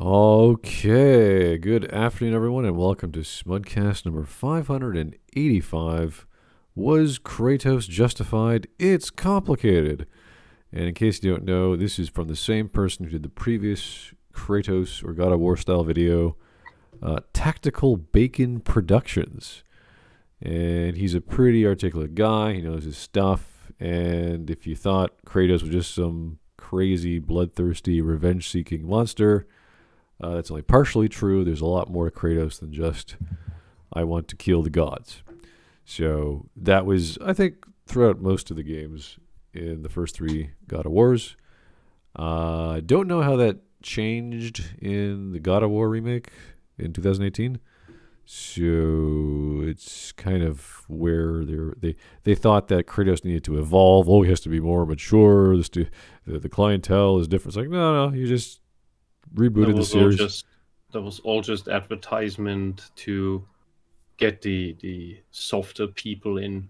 Okay, good afternoon, everyone, and welcome to Smudcast number 585. Was Kratos justified? It's complicated. And in case you don't know, this is from the same person who did the previous Kratos or God of War style video, Tactical Bacon Productions. And he's a pretty articulate guy. He knows his stuff. And if you thought Kratos was just some crazy, bloodthirsty, revenge-seeking monster, that's only partially true. There's a lot more to Kratos than just, I want to kill the gods. So that was, I think, throughout most of the games in the first three God of Wars. Don't know how that changed in the God of War remake in 2018. So it's kind of where they thought that Kratos needed to evolve. Oh, he has to be more mature. The clientele is different. It's like, no, you just rebooted the series. That was all just advertisement to get the softer people in.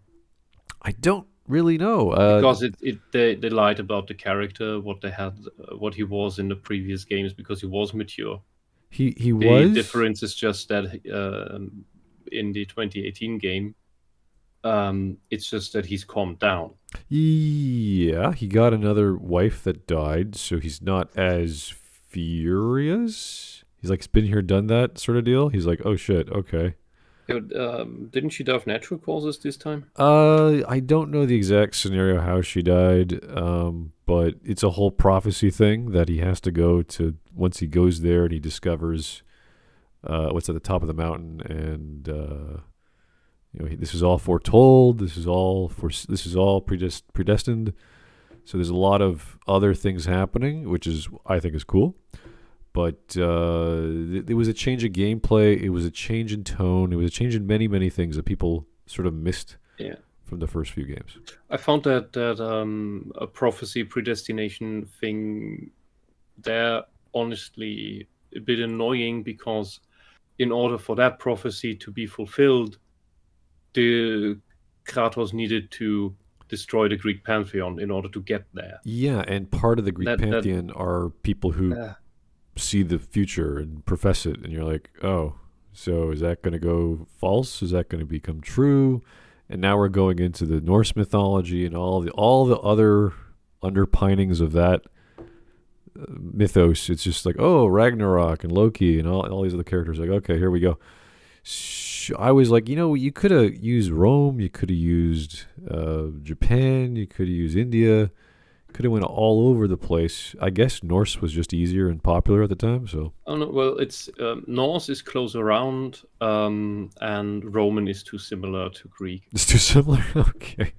I don't really know because they lied about the character, what he was in the previous games, because he was mature. He was. The difference is just that in the 2018 game, it's just that he's calmed down. Yeah, he got another wife that died, so he's not as furious. He's like, been here, done that sort of deal. He's like, oh shit, okay. Didn't she die of natural causes this time? I don't know the exact scenario how she died, but it's a whole prophecy thing that he has to go to once he goes there and he discovers what's at the top of the mountain, and this is all foretold. This is all predestined. So there's a lot of other things happening, which I think is cool. But it was a change of gameplay. It was a change in tone. It was a change in many, many things that people sort of missed from the first few games. I found that a prophecy predestination thing there honestly a bit annoying, because in order for that prophecy to be fulfilled, the Kratos needed to destroy the Greek pantheon in order to get there. Yeah, and part of the Greek pantheon are people who see the future and profess it, and you're like, oh, so is that going to go false? Is that going to become true? And now we're going into the Norse mythology and all the other underpinnings of that mythos. It's just like, oh, Ragnarok and Loki and all these other characters. Like, okay, here we go. I was like, you could have used Rome, you could have used Japan, you could have used India, could have went all over the place. I guess Norse was just easier and popular at the time. So oh no, well, it's Norse is close around, and Roman is too similar to Greek. It's too similar. Okay.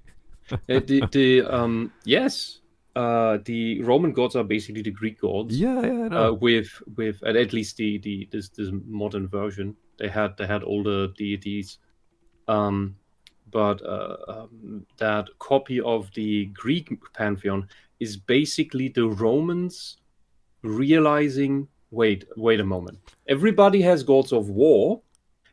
Yes. The Roman gods are basically the Greek gods. Yeah, I know. With at least this modern version, they had older deities, but that copy of the Greek pantheon is basically the Romans realizing, wait a moment, everybody has gods of war,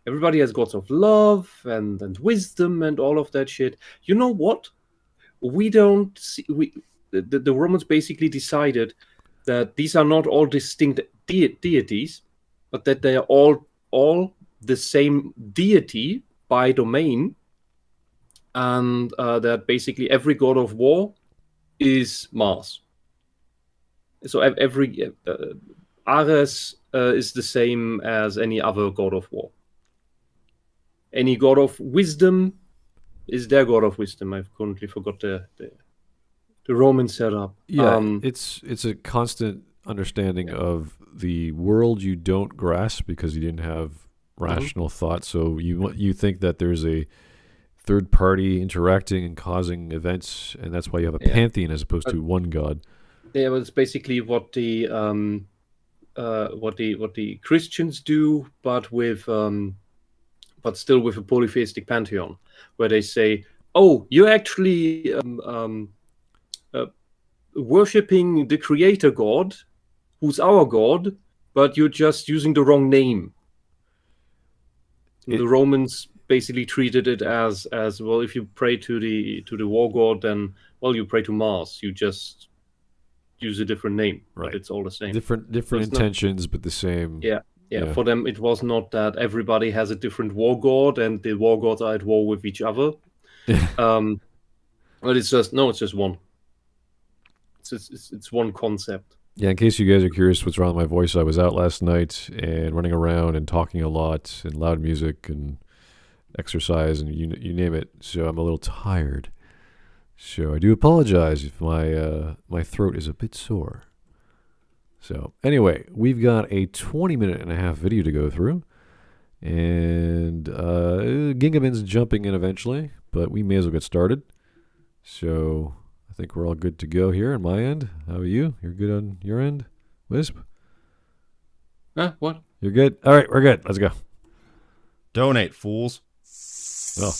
everybody has gods of love and wisdom and all of that shit. You know what? The Romans basically decided that these are not all distinct deities, but that they are all the same deity by domain, and that basically every god of war is Mars. So every Ares is the same as any other god of war. Any god of wisdom is their god of wisdom. I've currently forgot the Roman setup. Yeah, it's a constant understanding of the world you don't grasp because you didn't have rational thought. So you think that there's a third party interacting and causing events, and that's why you have a pantheon as opposed to one god. Yeah, well, it's basically what the Christians do, but still with a polytheistic pantheon, where they say, "Oh, you're actually worshipping the creator god, who's our god, but you're just using the wrong name." The Romans basically treated it as well. If you pray to the war god, then you pray to Mars. You just use a different name, Right. but it's all the same. Different intentions, but the same. Yeah. For them, it was not that everybody has a different war god and the war gods are at war with each other. But it's just one. It's one concept. Yeah, in case you guys are curious what's wrong with my voice, I was out last night and running around and talking a lot and loud music and exercise and you name it. So I'm a little tired. So I do apologize if my throat is a bit sore. So anyway, we've got a 20-minute-and-a-half video to go through. And Gingaman's jumping in eventually, but we may as well get started. So I think we're all good to go here on my end. How are you? You're good on your end? Wisp? What? You're good? All right, we're good. Let's go. Donate, fools. Oh.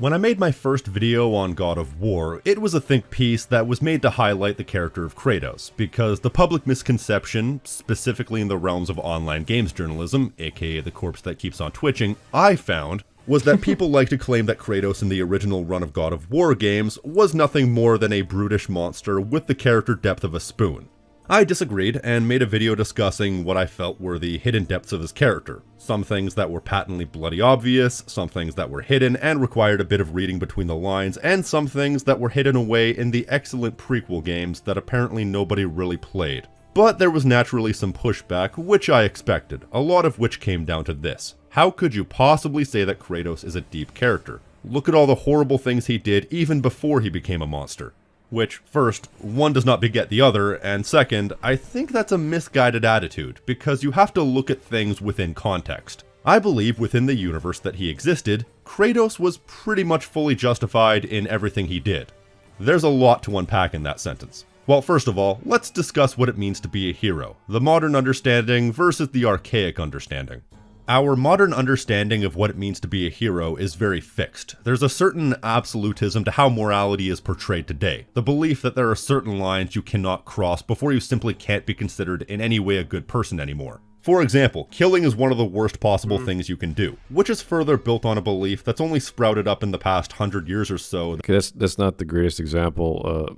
When I made my first video on God of War, it was a think piece that was made to highlight the character of Kratos, because the public misconception, specifically in the realms of online games journalism, aka the corpse that keeps on twitching, I found, was that people like to claim that Kratos in the original run of God of War games was nothing more than a brutish monster with the character depth of a spoon. I disagreed and made a video discussing what I felt were the hidden depths of his character. Some things that were patently bloody obvious, some things that were hidden and required a bit of reading between the lines, and some things that were hidden away in the excellent prequel games that apparently nobody really played. But there was naturally some pushback, which I expected, a lot of which came down to this. How could you possibly say that Kratos is a deep character? Look at all the horrible things he did even before he became a monster. Which, first, one does not beget the other, and second, I think that's a misguided attitude, because you have to look at things within context. I believe within the universe that he existed, Kratos was pretty much fully justified in everything he did. There's a lot to unpack in that sentence. Well, first of all, let's discuss what it means to be a hero, the modern understanding versus the archaic understanding. Our modern understanding of what it means to be a hero is very fixed. There's a certain absolutism to how morality is portrayed today. The belief that there are certain lines you cannot cross before you simply can't be considered in any way a good person anymore. For example, killing is one of the worst possible things you can do, which is further built on a belief that's only sprouted up in the past 100 years or so. Okay, that's not the greatest example.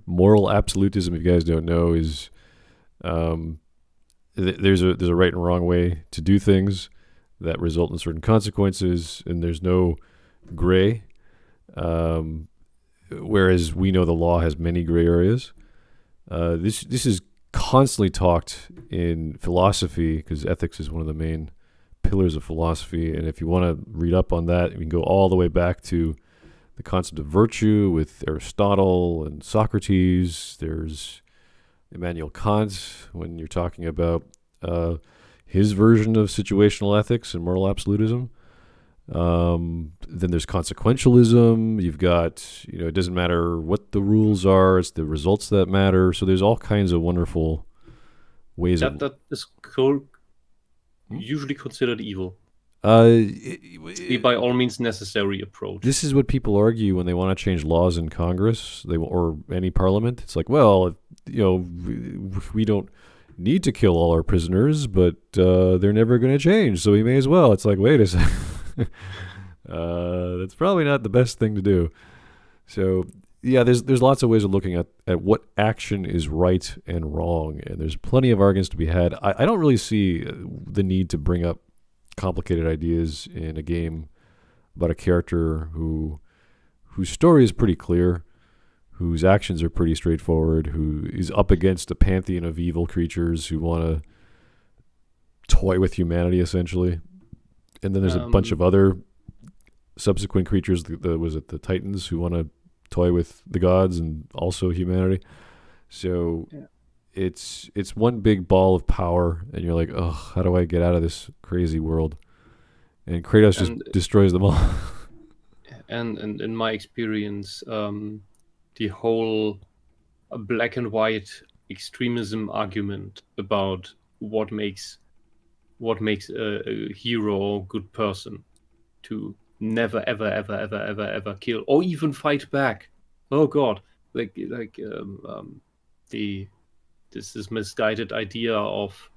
Moral absolutism, if you guys don't know, is... There's a right and wrong way to do things that result in certain consequences, and there's no gray. Whereas we know the law has many gray areas. This is constantly talked in philosophy, because ethics is one of the main pillars of philosophy. And if you want to read up on that, you can go all the way back to the concept of virtue with Aristotle and Socrates. There's Immanuel Kant, when you're talking about his version of situational ethics and moral absolutism. Then there's consequentialism. You've got, it doesn't matter what the rules are, it's the results that matter. So there's all kinds of wonderful ways that is usually considered evil. The by all means necessary approach. This is what people argue when they want to change laws in Congress, or any parliament. It's like, well, we don't need to kill all our prisoners, but they're never going to change, so we may as well. It's like, wait a second. That's probably not the best thing to do. So, yeah, there's lots of ways of looking at what action is right and wrong, and there's plenty of arguments to be had. I don't really see the need to bring up complicated ideas in a game about a character whose story is pretty clear, whose actions are pretty straightforward, who is up against a pantheon of evil creatures who want to toy with humanity, essentially. And then there's a bunch of other subsequent creatures, the Titans, who want to toy with the gods and also humanity. So it's one big ball of power, and you're like, oh, how do I get out of this crazy world? And Kratos just destroys them all. And in my experience, the whole black and white extremism argument about what makes a hero a good person, to never ever kill or even fight back. Oh God, this misguided idea of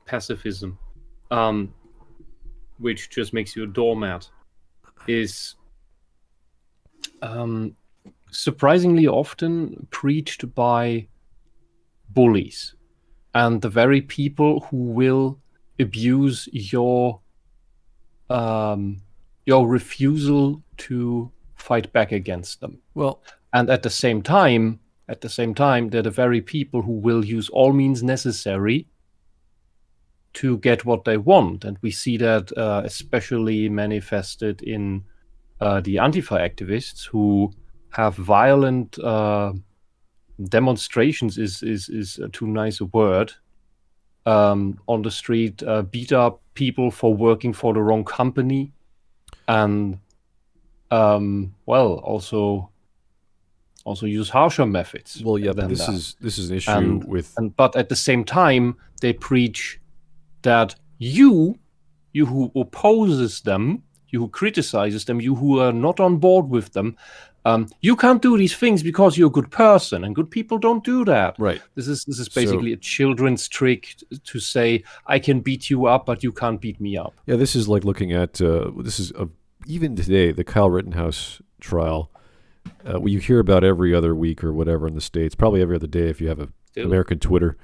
pacifism, which just makes you a doormat, is surprisingly often preached by bullies and the very people who will abuse your refusal to fight back against them. Well, and at the same time, they're the very people who will use all means necessary to get what they want. And we see that especially manifested in the Antifa activists who have violent demonstrations is too nice a word, on the street, beat up people for working for the wrong company, and also use harsher methods. Well, yeah, but this is an issue but at the same time, they preach that you who opposes them, you who criticizes them, you who are not on board with them, you can't do these things because you're a good person, and good people don't do that. Right. This is basically a children's trick to say, I can beat you up, but you can't beat me up. Yeah, this is like looking at even today, the Kyle Rittenhouse trial. You hear about every other week or whatever in the States, probably every other day if you have American Twitter.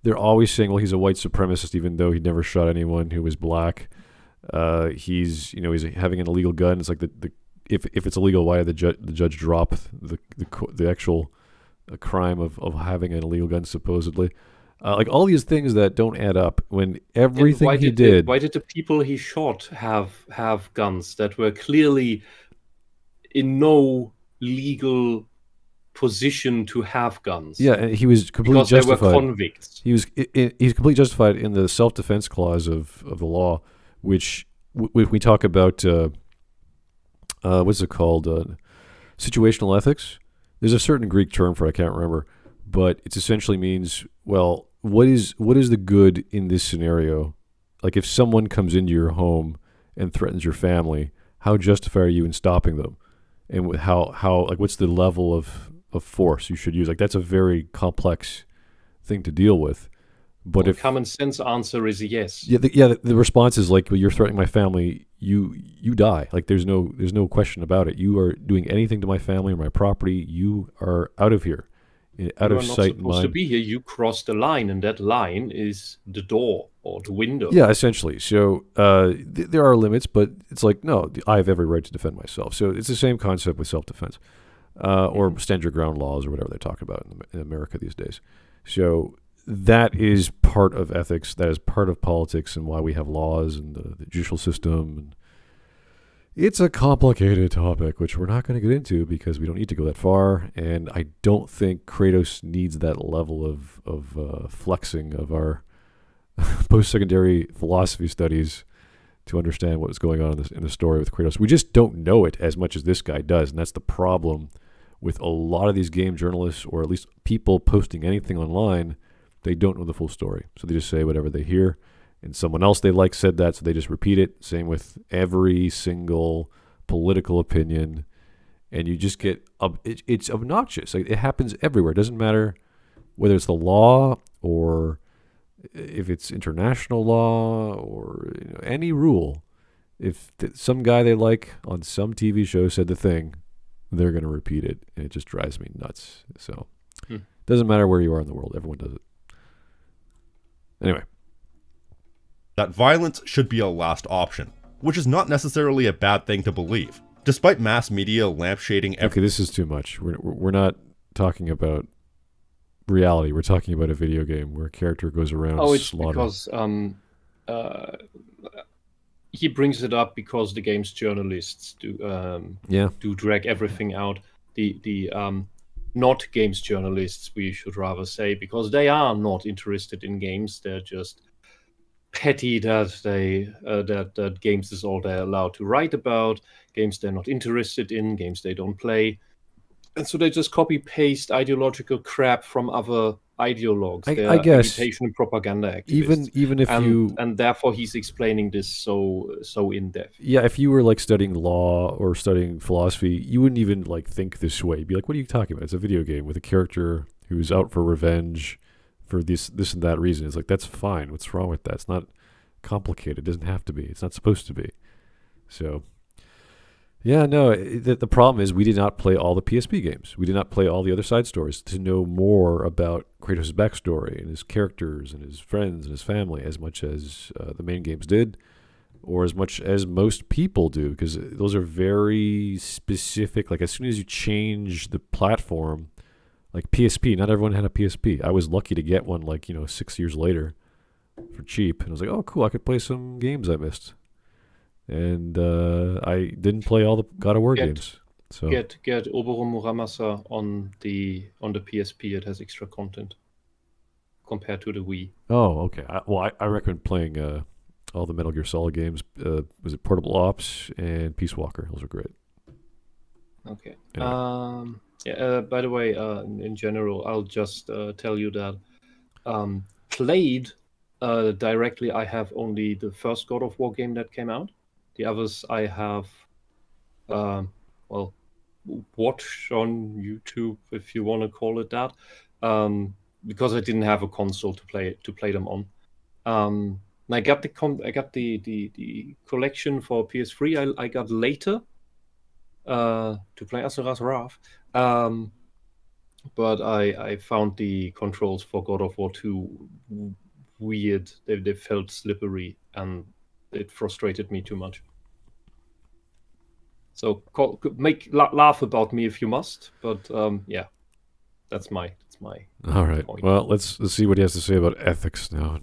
They're always saying, well, he's a white supremacist, even though he never shot anyone who was black. He's having an illegal gun. It's like if it's illegal, why did the judge drop the actual crime of having an illegal gun supposedly? Like all these things that don't add up when everything he did. Why did the people he shot have guns that were clearly in no legal position to have guns? Yeah, and he was completely because justified. They were convicts. He's completely justified in the self-defense clause of the law, which we talk about. What's it called? Situational ethics. There's a certain Greek term for it, I can't remember, but it essentially means, well, what is the good in this scenario? Like if someone comes into your home and threatens your family, how justified are you in stopping them? And how like what's the level of force you should use? Like that's a very complex thing to deal with. But the common sense answer is yes. Yeah, the response is like, well, you're threatening my family, you die. Like there's no question about it. You are doing anything to my family or my property, you are out of here, out of sight and mind. You are not supposed to be here. You crossed the line, and that line is the door or the window. Yeah, essentially. So there are limits, but it's like, no, I have every right to defend myself. So it's the same concept with self-defense or stand your ground laws or whatever they talk about in America these days. So that is part of ethics. That is part of politics and why we have laws and the judicial system. And it's a complicated topic, which we're not going to get into because we don't need to go that far. And I don't think Kratos needs that level of flexing of our post-secondary philosophy studies to understand what's going on in the story with Kratos. We just don't know it as much as this guy does, and that's the problem with a lot of these game journalists, or at least people posting anything online. They don't know the full story, so they just say whatever they hear, and someone else they like said that, so they just repeat it. Same with every single political opinion, and you just get it's obnoxious. Like, it happens everywhere. It doesn't matter whether it's the law or if it's international law or any rule. If some guy they like on some TV show said the thing, they're going to repeat it, and it just drives me nuts. So it doesn't matter where you are in the world. Everyone does it. Anyway. That violence should be a last option, which is not necessarily a bad thing to believe. Despite mass media lampshading Okay, this is too much. We're not talking about reality. We're talking about a video game where a character goes around slaughtering. Because he brings it up because the games journalists do drag everything out. The not games journalists, we should rather say, because they are not interested in games. They're just petty that that games is all they're allowed to write about. Games they're not interested in, games they don't play. And so they just copy-paste ideological crap from other ideologues. I guess agitation and propaganda activists. Even if and therefore he's explaining this so in depth. Yeah, if you were like studying law or studying philosophy, you wouldn't even like think this way. You'd be like, "What are you talking about? It's a video game with a character who's out for revenge, for this and that reason. It's like, that's fine. What's wrong with that? It's not complicated. It doesn't have to be. It's not supposed to be. So, yeah, no, the problem is we did not play all the PSP games. We did not play all the other side stories to know more about Kratos' backstory and his characters and his friends and his family as much as the main games did, or as much as most people do, because those are very specific. Like, as soon as you change the platform, like PSP, not everyone had a PSP. I was lucky to get one, 6 years later for cheap. And I was like, oh, cool, I could play some games I missed. And I didn't play all the God of War games. So get Oberon Muramasa on the PSP. It has extra content compared to the Wii. Oh, okay. I recommend playing all the Metal Gear Solid games. Was it Portable Ops and Peace Walker? Those are great. Okay. Anyway. By the way, in general, I'll just tell you that played directly, I have only the first God of War game that came out. The others I have, watched on YouTube, if you want to call it that, because I didn't have a console to play them on. I got the collection for PS3. I got later to play Asura's Wrath, but I found the controls for God of War 2 weird. They felt slippery, and it frustrated me too much. So laugh about me if you must, but yeah, that's my all right. point. Well, let's see what he has to say about ethics now.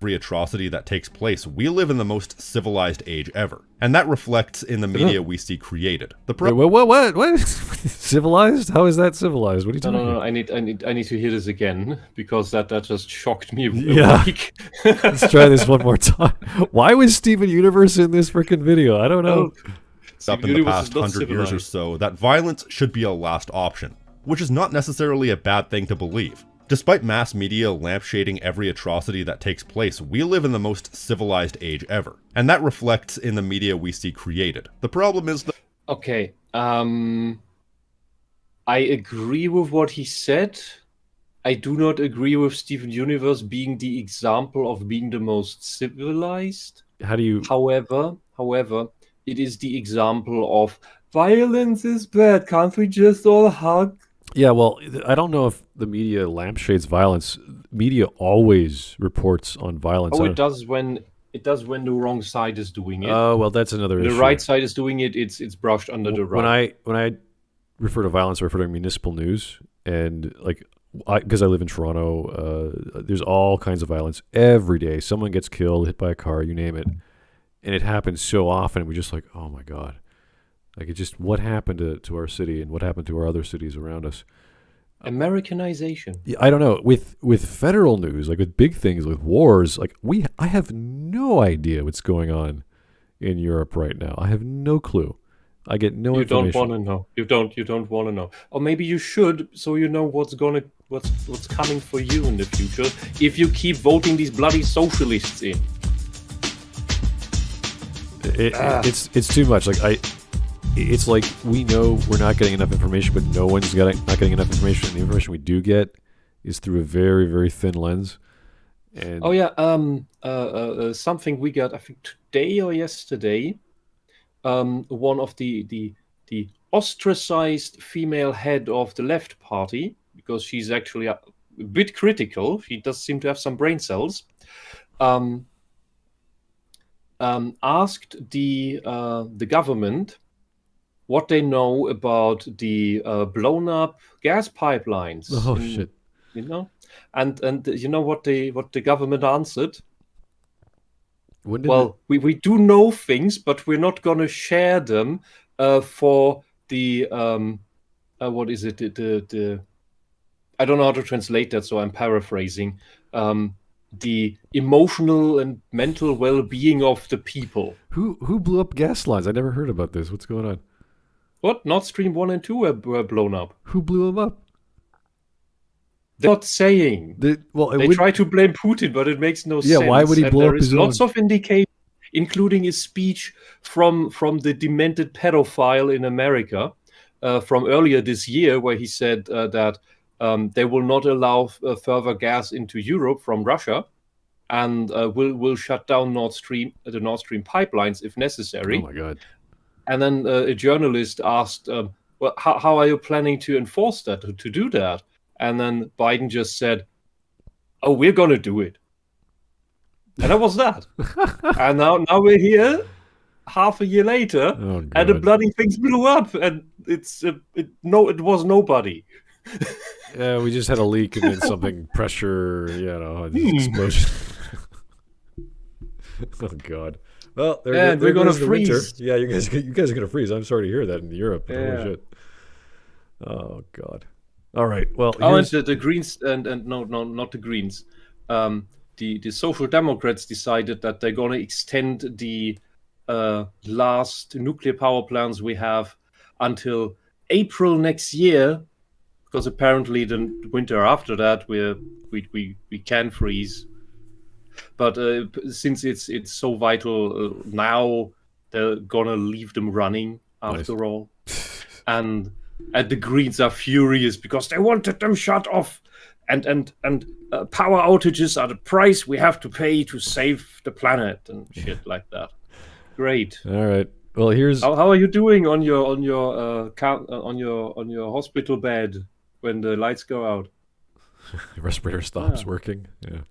Every atrocity that takes place, we live in the most civilized age ever, and that reflects in the media we see created. The What? Civilized? How is that civilized? What are you talking about? No. I need to hear this again, because that just shocked me. Yeah. Let's try this one more time. Why was Steven Universe in this freaking video? I don't know. Up in the past 100 years or so, that violence should be a last option, which is not necessarily a bad thing to believe. Despite mass media lampshading every atrocity that takes place, we live in the most civilized age ever, and that reflects in the media we see created. The problem is that... Okay, I agree with what he said. I do not agree with Steven Universe being the example of being the most civilized. How do you... However, it is the example of violence is bad, can't we just all hug? Yeah, well, I don't know if the media lampshades violence. Media always reports on violence. Oh, it does when the wrong side is doing it. Oh, well, that's another issue. The right side is doing it. It's brushed under the rug. When I refer to violence, I refer to municipal news, and because I live in Toronto, there's all kinds of violence every day. Someone gets killed, hit by a car, you name it, and it happens so often. We're just like, oh my god. Like, it just, what happened to our city and what happened to our other cities around us? Americanization. Yeah, I don't know. With federal news, like with big things, with wars, like I have no idea what's going on in Europe right now. I have no clue. I get no information. You don't want to know. You don't want to know. Or maybe you should, so you know what's coming for you in the future if you keep voting these bloody socialists in. It's too much. It's like we know we're not getting enough information, but no one's not getting enough information. And the information we do get is through a very, very thin lens. And something we got, I think today or yesterday. One of the ostracized female head of the left party, because she's actually a bit critical. She does seem to have some brain cells. Asked the government what they know about the blown up gas pipelines. Oh shit! You know, and you know what the government answered? Well, we do know things, but we're not going to share them for the what is it? The I don't know how to translate that, so I'm paraphrasing. The emotional and mental well-being of the people. Who blew up gas lines? I never heard about this. What's going on? What? Nord Stream 1 and 2 were blown up. Who blew them up? They're not saying. They try to blame Putin, but it makes no sense. Yeah, why would he blow up his own? There is lots of indication, including a speech from the demented pedophile in America from earlier this year, where he said that they will not allow further gas into Europe from Russia, and will shut down the Nord Stream pipelines if necessary. Oh my God. And then a journalist asked, well, how are you planning to enforce that, to do that? And then Biden just said, oh, we're going to do it. And that was that. And now we're here half a year later, and the bloody things blew up, and it was nobody. Yeah, we just had a leak and then something pressure, explosion. Oh God. Well, we're gonna freeze. Winter. Yeah, you guys are gonna freeze. I'm sorry to hear that in Europe. Yeah. Holy shit. Oh God. All right. Well, and the Greens and no, not the Greens. The Social Democrats decided that they're gonna extend the last nuclear power plants we have until April next year, because apparently the winter after that we can freeze. But since it's so vital now, they're gonna leave them running after all, and the Greens are furious because they wanted them shut off, and power outages are the price we have to pay to save the planet and shit like that. Great. All right. Well, here's how are you doing on your hospital bed when the lights go out? The respirator stops working. Yeah.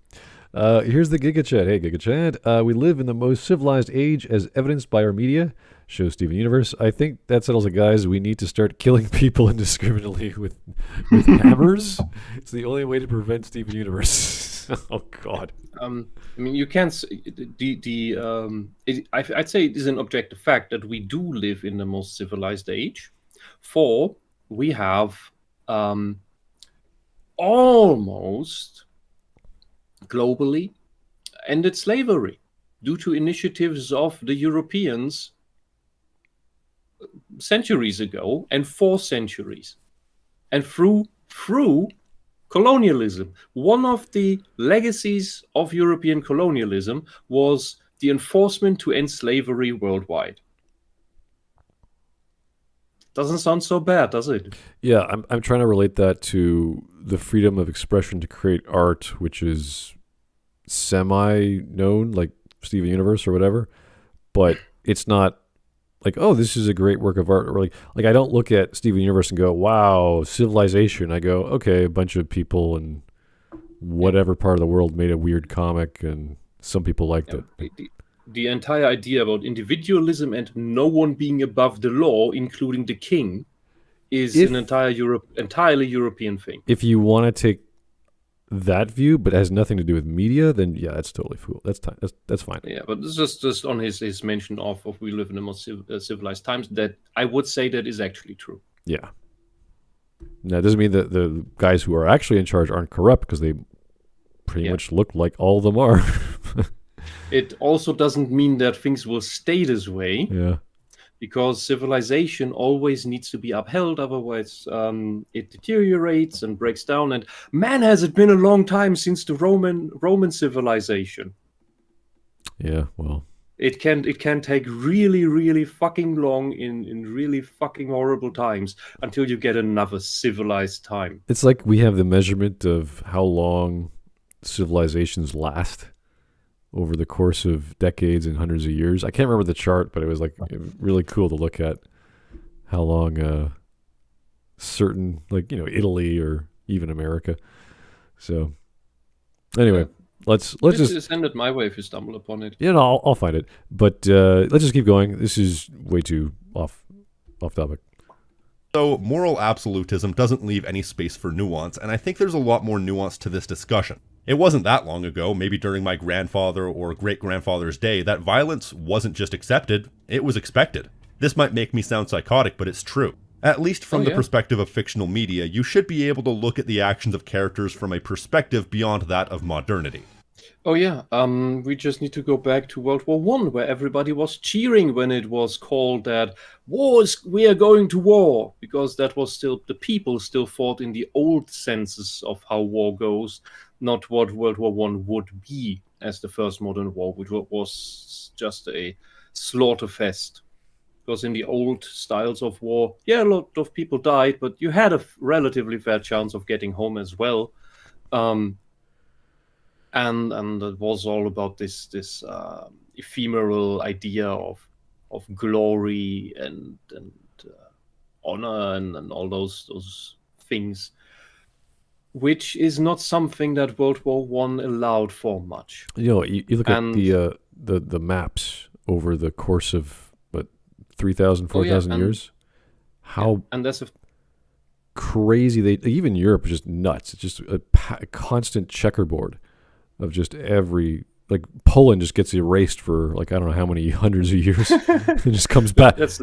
Here's the Giga Chat. Hey, Giga Chat. We live in the most civilized age as evidenced by our media, shows Steven Universe. I think that settles it, guys. We need to start killing people indiscriminately with hammers. It's the only way to prevent Steven Universe. Oh, God. I mean, you can't. I'd say it is an objective fact that we do live in the most civilized age. For we have almost globally ended slavery due to initiatives of the Europeans centuries ago and 4 centuries, and through colonialism. One of the legacies of European colonialism was the enforcement to end slavery worldwide. Doesn't sound so bad, does it? Yeah, I'm trying to relate that to the freedom of expression to create art, which is semi-known, like Steven Universe or whatever, but it's not like, oh, this is a great work of art. Or like I don't look at Steven Universe and go, wow, civilization. I go, okay, a bunch of people in whatever part of the world made a weird comic, and some people liked it. The entire idea about individualism and no one being above the law, including the king, is an entirely European thing. If you want to take that view, but it has nothing to do with media, then yeah, that's totally cool. That's fine. Yeah, but this is just on his mention of we live in the most civilized times, that I would say that is actually true. Yeah. Now, it doesn't mean that the guys who are actually in charge aren't corrupt, because they pretty much look like all of them are. It also doesn't mean that things will stay this way. Yeah. Because civilization always needs to be upheld, otherwise it deteriorates and breaks down. And man, has it been a long time since the Roman civilization. Yeah, well, it can take really, really fucking long in really fucking horrible times until you get another civilized time. It's like we have the measurement of how long civilizations last over the course of decades and hundreds of years. I can't remember the chart, but it was like really cool to look at how long certain, like, Italy or even America. So anyway, let's just send it my way if you stumble upon it. Yeah, no, I'll find it. But let's just keep going. This is way too off topic. So moral absolutism doesn't leave any space for nuance, and I think there's a lot more nuance to this discussion. It wasn't that long ago, maybe during my grandfather or great-grandfather's day, that violence wasn't just accepted, it was expected. This might make me sound psychotic, but it's true. At least from the perspective of fictional media, you should be able to look at the actions of characters from a perspective beyond that of modernity. Oh yeah, we just need to go back to World War I, where everybody was cheering when it was called that we are going to war, because that was still, the people still fought in the old senses of how war goes, not what World War I would be as the first modern war, which was just a slaughter fest. because in the old styles of war, a lot of people died, but you had a relatively fair chance of getting home as well. And it was all about this ephemeral idea of glory and honor and all those things, which is not something that World War One allowed for much. You look at the maps over the course of 3,000, 4,000 years. How and that's crazy even Europe is just nuts. It's just a constant checkerboard of just every, like, Poland just gets erased for like I don't know how many hundreds of years. It just comes back. It's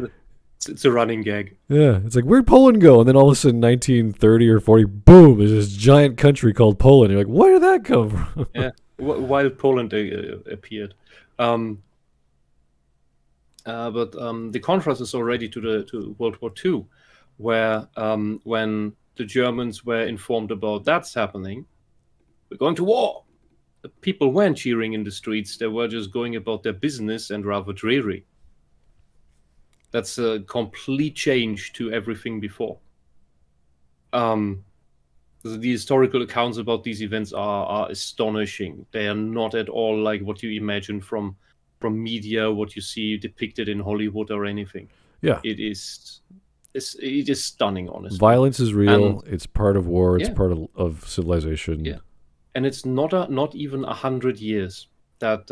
a running gag. Yeah, it's like, where'd Poland go? And then all of a sudden, 1930 or 40, boom, there's this giant country called Poland. You're like, where did that come from? Yeah, while Poland appeared. But the contrast is already to World War II, where when the Germans were informed about that's happening, we're going to war. The people weren't cheering in the streets. They were just going about their business and rather dreary. That's a complete change to everything before. The historical accounts about these events are astonishing. They are not at all like what you imagine from media, what you see depicted in Hollywood or anything. Yeah, it is stunning, honestly. Violence is real. It's part of war. It's part of civilization. Yeah, and it's not even 100 years that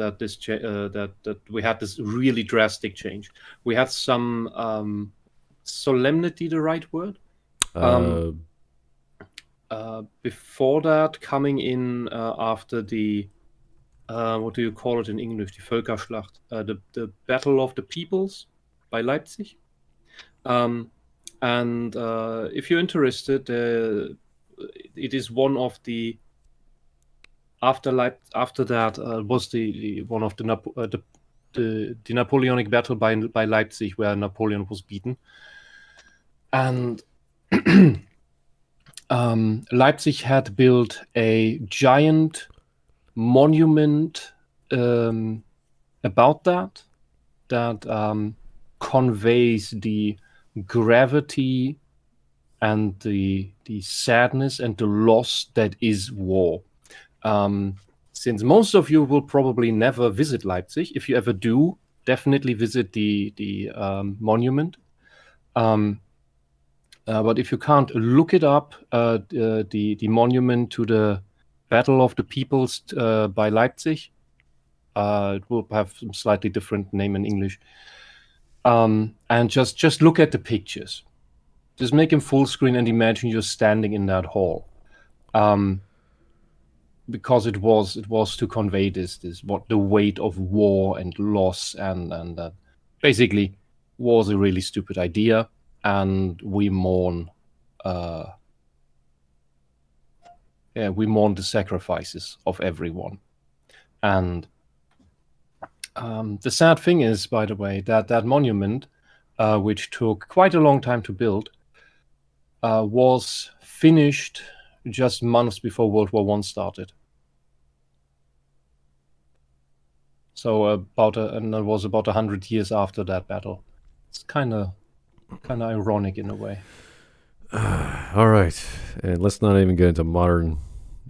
we had this really drastic change. We had some solemnity, the right word? Before that, coming in after the what do you call it in English? Die Völkerschlacht, the Battle of the Peoples by Leipzig. And if you're interested, it is one of the after that was the one of the Napoleonic battle by Leipzig, where Napoleon was beaten, and Leipzig had built a giant monument about that conveys the gravity and the sadness and the loss that is war. Since most of you will probably never visit Leipzig, if you ever do, definitely visit the monument. But if you can't, look it up. The monument to the Battle of the Peoples by Leipzig. It will have some slightly different name in English. And just look at the pictures. Just make them full screen and imagine you're standing in that hall. Because it was to convey this what the weight of war and loss and basically was a really stupid idea, and we mourn the sacrifices of everyone. And the sad thing is, by the way, that monument, which took quite a long time to build, was finished just months before World War I started. So and it was about 100 years after that battle. It's kind of ironic in a way. All right, and let's not even get into modern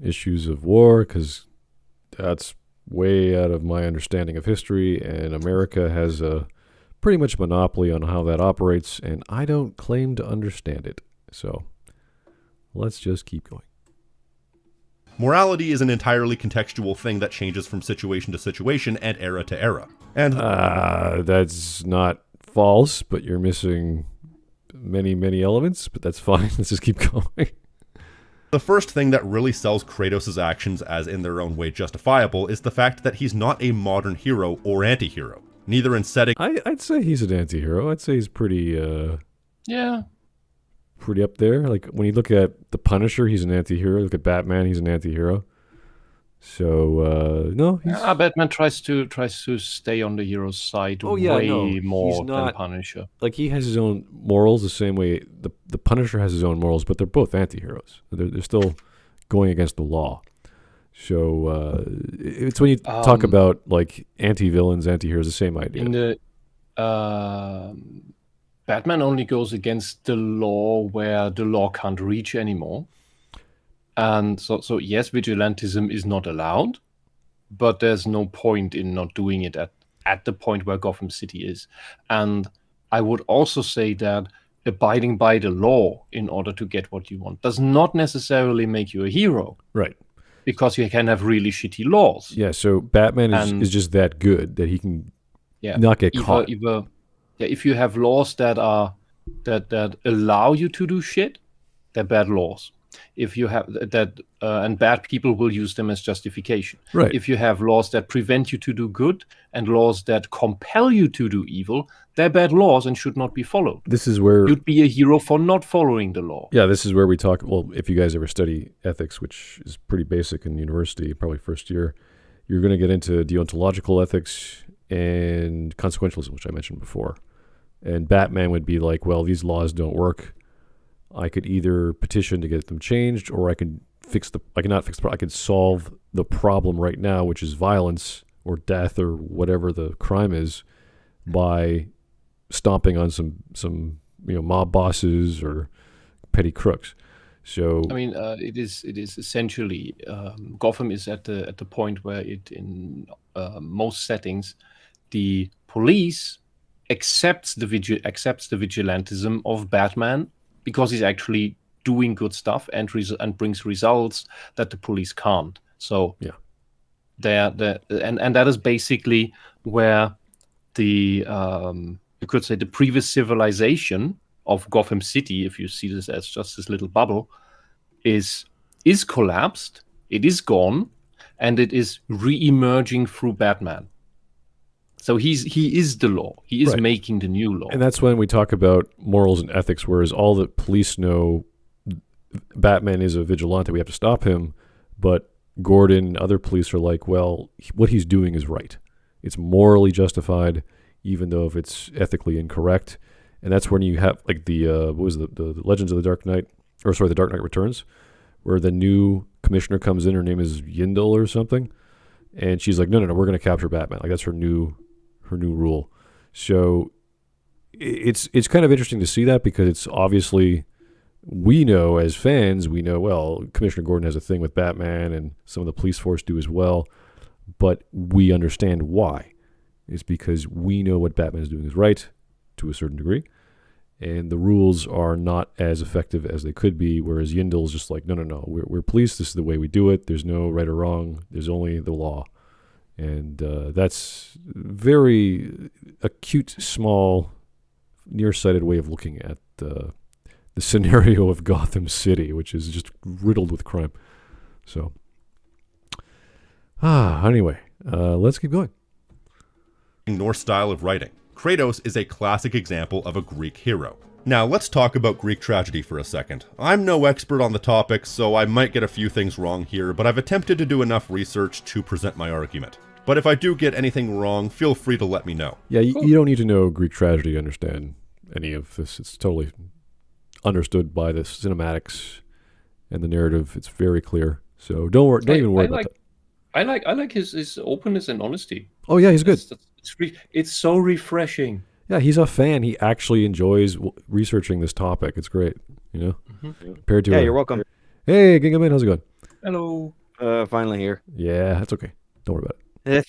issues of war, because that's way out of my understanding of history, and America has a pretty much monopoly on how that operates, and I don't claim to understand it. So let's just keep going. Morality is an entirely contextual thing that changes from situation to situation and era to era. And that's not false, but you're missing many, many elements, but that's fine. Let's just keep going. The first thing that really sells Kratos' actions as in their own way justifiable is the fact that he's not a modern hero or anti-hero. Neither in setting... I'd say he's an anti-hero. I'd say he's pretty... pretty up there. Like, when you look at the Punisher, he's an anti-hero. Look at Batman, he's an anti-hero. So no, Batman tries to stay on the hero's side more than Punisher. Like, he has his own morals the same way the Punisher has his own morals, but they're both anti-heroes. They're still going against the law. So it's when you talk about like anti-villains, anti-heroes, the same idea. In the Batman only goes against the law where the law can't reach anymore. And so yes, vigilantism is not allowed, but there's no point in not doing it at the point where Gotham City is. And I would also say that abiding by the law in order to get what you want does not necessarily make you a hero. Right. Because you can have really shitty laws. Yeah, so Batman is just that good that he can not get caught. If you have laws that allow you to do shit, they're bad laws. If you have that, and bad people will use them as justification. Right. If you have laws that prevent you to do good and laws that compel you to do evil, they're bad laws and should not be followed. This is where you'd be a hero for not following the law. Yeah, this is where we talk. Well, if you guys ever study ethics, which is pretty basic in university, probably first year, you're going to get into deontological ethics and consequentialism, which I mentioned before. And Batman would be like, well, these laws don't work. I could either petition to get them changed, or I could I could solve the problem right now, which is violence or death or whatever the crime is, by stomping on some mob bosses or petty crooks. So I mean, it is essentially Gotham is at the point where it in most settings the police accepts the vigilantism of Batman because he's actually doing good stuff and brings results that the police can't. So yeah, and that is basically where the you could say the previous civilization of Gotham City, if you see this as just this little bubble, is collapsed. It is gone, and it is re-emerging through Batman. So he is the law. He is making the new law. And that's when we talk about morals and ethics, whereas all the police know Batman is a vigilante, we have to stop him, but Gordon and other police are like, well, what he's doing is right. It's morally justified, even though if it's ethically incorrect. And that's when you have like the Legends of the Dark Knight, the Dark Knight Returns, where the new commissioner comes in. Her name is Yindel or something, and she's like, no, we're going to capture Batman. Like that's her new rule. So it's kind of interesting to see that, because it's obviously, we know as fans, well, Commissioner Gordon has a thing with Batman, and some of the police force do as well, but we understand why. It's because we know what Batman is doing is right to a certain degree, and the rules are not as effective as they could be, whereas Yindel's just like, no, we're police, this is the way we do it, there's no right or wrong, there's only the law. And that's very acute, small, nearsighted way of looking at the scenario of Gotham City, which is just riddled with crime. So, anyway, let's keep going. Norse style of writing. Kratos is a classic example of a Greek hero. Now, let's talk about Greek tragedy for a second. I'm no expert on the topic, so I might get a few things wrong here, but I've attempted to do enough research to present my argument. But if I do get anything wrong, feel free to let me know. Yeah, you don't need to know Greek tragedy to understand any of this. It's totally understood by the cinematics and the narrative. It's very clear. So don't even worry about that. I like his openness and honesty. Oh yeah, he's good. It's so refreshing. Yeah, he's a fan. He actually enjoys researching this topic. It's great, Mm-hmm. Compared to you're welcome. Hey, Gingaman, how's it going? Hello. Finally here. Yeah, that's okay. Don't worry about it.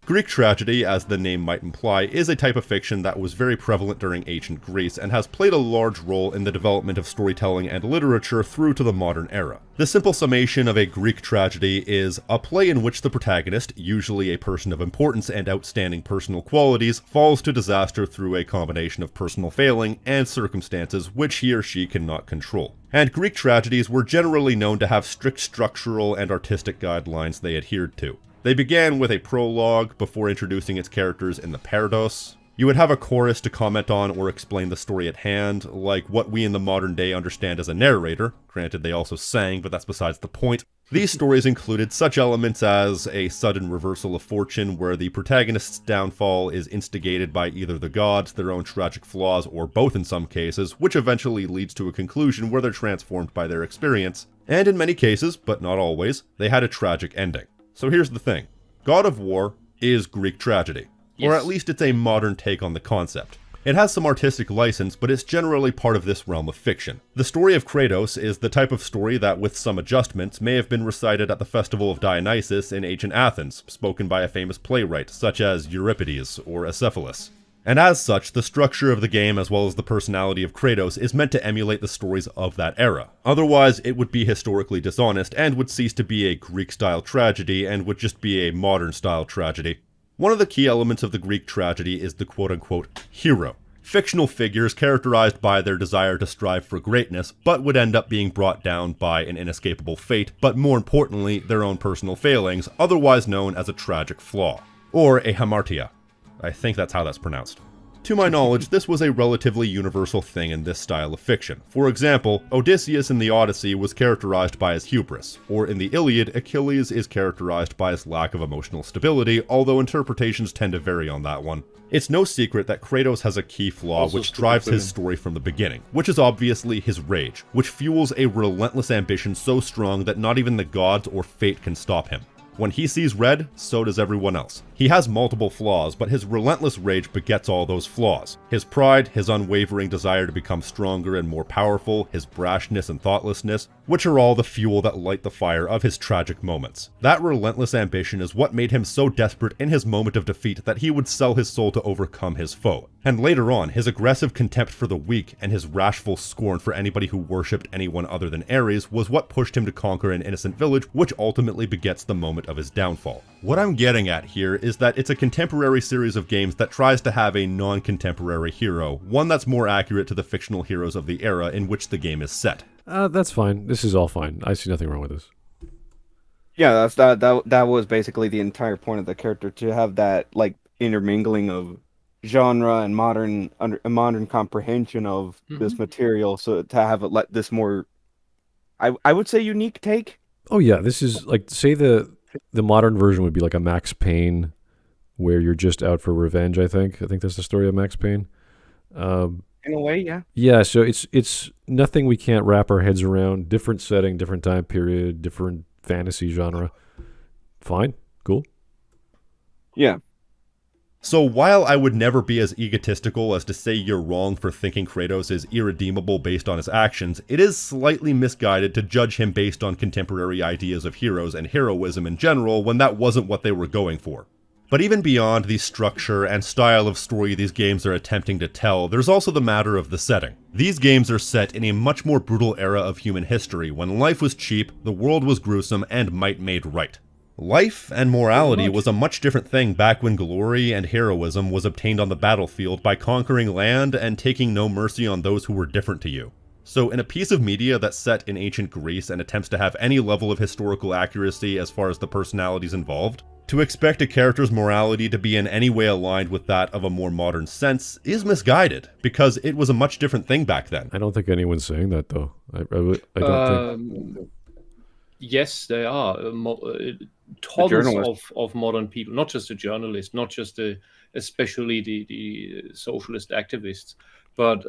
Greek tragedy, as the name might imply, is a type of fiction that was very prevalent during ancient Greece and has played a large role in the development of storytelling and literature through to the modern era. The simple summation of a Greek tragedy is a play in which the protagonist, usually a person of importance and outstanding personal qualities, falls to disaster through a combination of personal failing and circumstances which he or she cannot control. And Greek tragedies were generally known to have strict structural and artistic guidelines they adhered to. They began with a prologue before introducing its characters in the parados. You would have a chorus to comment on or explain the story at hand, like what we in the modern day understand as a narrator. Granted, they also sang, but that's besides the point. These stories included such elements as a sudden reversal of fortune, where the protagonist's downfall is instigated by either the gods, their own tragic flaws, or both in some cases, which eventually leads to a conclusion where they're transformed by their experience. And in many cases, but not always, they had a tragic ending. So here's the thing. God of War is Greek tragedy. Yes. Or at least it's a modern take on the concept. It has some artistic license, but it's generally part of this realm of fiction. The story of Kratos is the type of story that, with some adjustments, may have been recited at the festival of Dionysus in ancient Athens, spoken by a famous playwright, such as Euripides or Acephalus. And as such, the structure of the game as well as the personality of Kratos is meant to emulate the stories of that era. Otherwise, it would be historically dishonest and would cease to be a Greek-style tragedy and would just be a modern-style tragedy. One of the key elements of the Greek tragedy is the quote-unquote hero. Fictional figures characterized by their desire to strive for greatness, but would end up being brought down by an inescapable fate, but more importantly, their own personal failings, otherwise known as a tragic flaw. Or a hamartia. I think that's how that's pronounced. To my knowledge, this was a relatively universal thing in this style of fiction. For example, Odysseus in the Odyssey was characterized by his hubris, or in the Iliad, Achilles is characterized by his lack of emotional stability, although interpretations tend to vary on that one. It's no secret that Kratos has a key flaw Also which drives his story from the beginning, which is obviously his rage, which fuels a relentless ambition so strong that not even the gods or fate can stop him. When he sees red, so does everyone else. He has multiple flaws, but his relentless rage begets all those flaws. His pride, his unwavering desire to become stronger and more powerful, his brashness and thoughtlessness, which are all the fuel that light the fire of his tragic moments. That relentless ambition is what made him so desperate in his moment of defeat that he would sell his soul to overcome his foe. And later on, his aggressive contempt for the weak and his wrathful scorn for anybody who worshipped anyone other than Ares was what pushed him to conquer an innocent village, which ultimately begets the moment of his downfall. What I'm getting at here is that it's a contemporary series of games that tries to have a non-contemporary hero, one that's more accurate to the fictional heroes of the era in which the game is set. That's fine. This is all fine. I see nothing wrong with this. Yeah, that was basically the entire point of the character, to have that like intermingling of genre and modern comprehension of this material, so to have it let this more, I would say, unique take. Oh yeah, this is like, say the modern version would be like a Max Payne, where you're just out for revenge. I think that's the story of Max Payne. In a way, yeah. Yeah, so it's nothing we can't wrap our heads around. Different setting, different time period, different fantasy genre. Fine, cool. Yeah. So while I would never be as egotistical as to say you're wrong for thinking Kratos is irredeemable based on his actions, it is slightly misguided to judge him based on contemporary ideas of heroes and heroism in general when that wasn't what they were going for. But even beyond the structure and style of story these games are attempting to tell, there's also the matter of the setting. These games are set in a much more brutal era of human history, when life was cheap, the world was gruesome, and might made right. Life and morality was a much different thing back when glory and heroism was obtained on the battlefield by conquering land and taking no mercy on those who were different to you. So in a piece of media that's set in ancient Greece and attempts to have any level of historical accuracy as far as the personalities involved, to expect a character's morality to be in any way aligned with that of a more modern sense is misguided, because it was a much different thing back then. I don't think anyone's saying that, though. I don't think... Yes, they are. Tons of modern people, not just the journalists, not just especially the socialist activists, but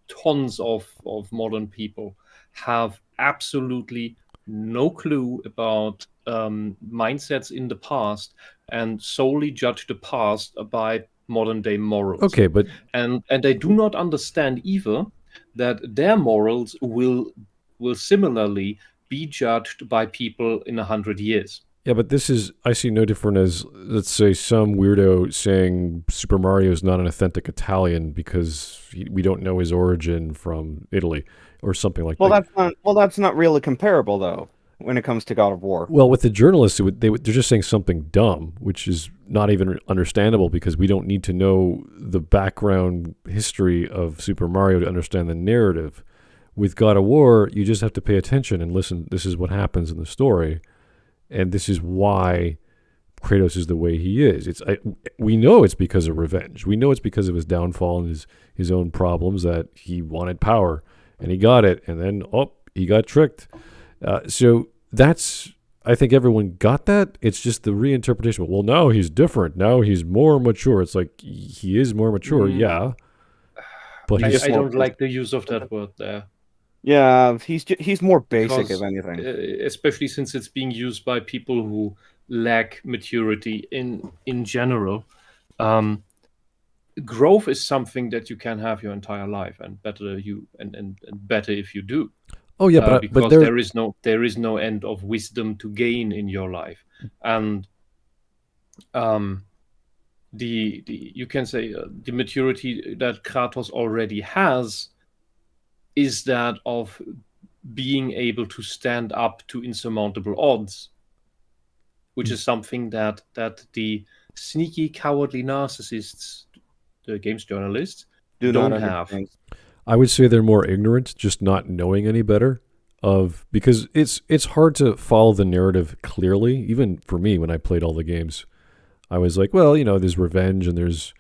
tons of modern people have absolutely no clue about mindsets in the past and solely judge the past by modern day morals. Okay, but and they do not understand either that their morals will similarly be judged by people in 100 years. Yeah, but this is, I see no different as, let's say, some weirdo saying Super Mario is not an authentic Italian because we don't know his origin from Italy or something like that. That's not really comparable, though, when it comes to God of War. Well, with the journalists, they're just saying something dumb, which is not even understandable because we don't need to know the background history of Super Mario to understand the narrative. With God of War, you just have to pay attention and listen. This is what happens in the story, and this is why Kratos is the way he is. We know it's because of revenge. We know it's because of his downfall and his own problems, that he wanted power, and he got it, and then, he got tricked. So that's, I think everyone got that. It's just the reinterpretation. Well, now he's different. Now he's more mature. It's like, he is more mature, yeah. But I don't like the use of that word there. Yeah, he's more basic, if anything. Especially since it's being used by people who lack maturity in general. growth is something that you can have your entire life, and better better if you do. Oh yeah, but because there there is no end of wisdom to gain in your life, and you can say the maturity that Kratos already has is that of being able to stand up to insurmountable odds, which is something that the sneaky, cowardly narcissists, the games journalists, don't have. I would say they're more ignorant, just not knowing any better. Because it's hard to follow the narrative clearly. Even for me, when I played all the games, I was like, well, there's revenge and there's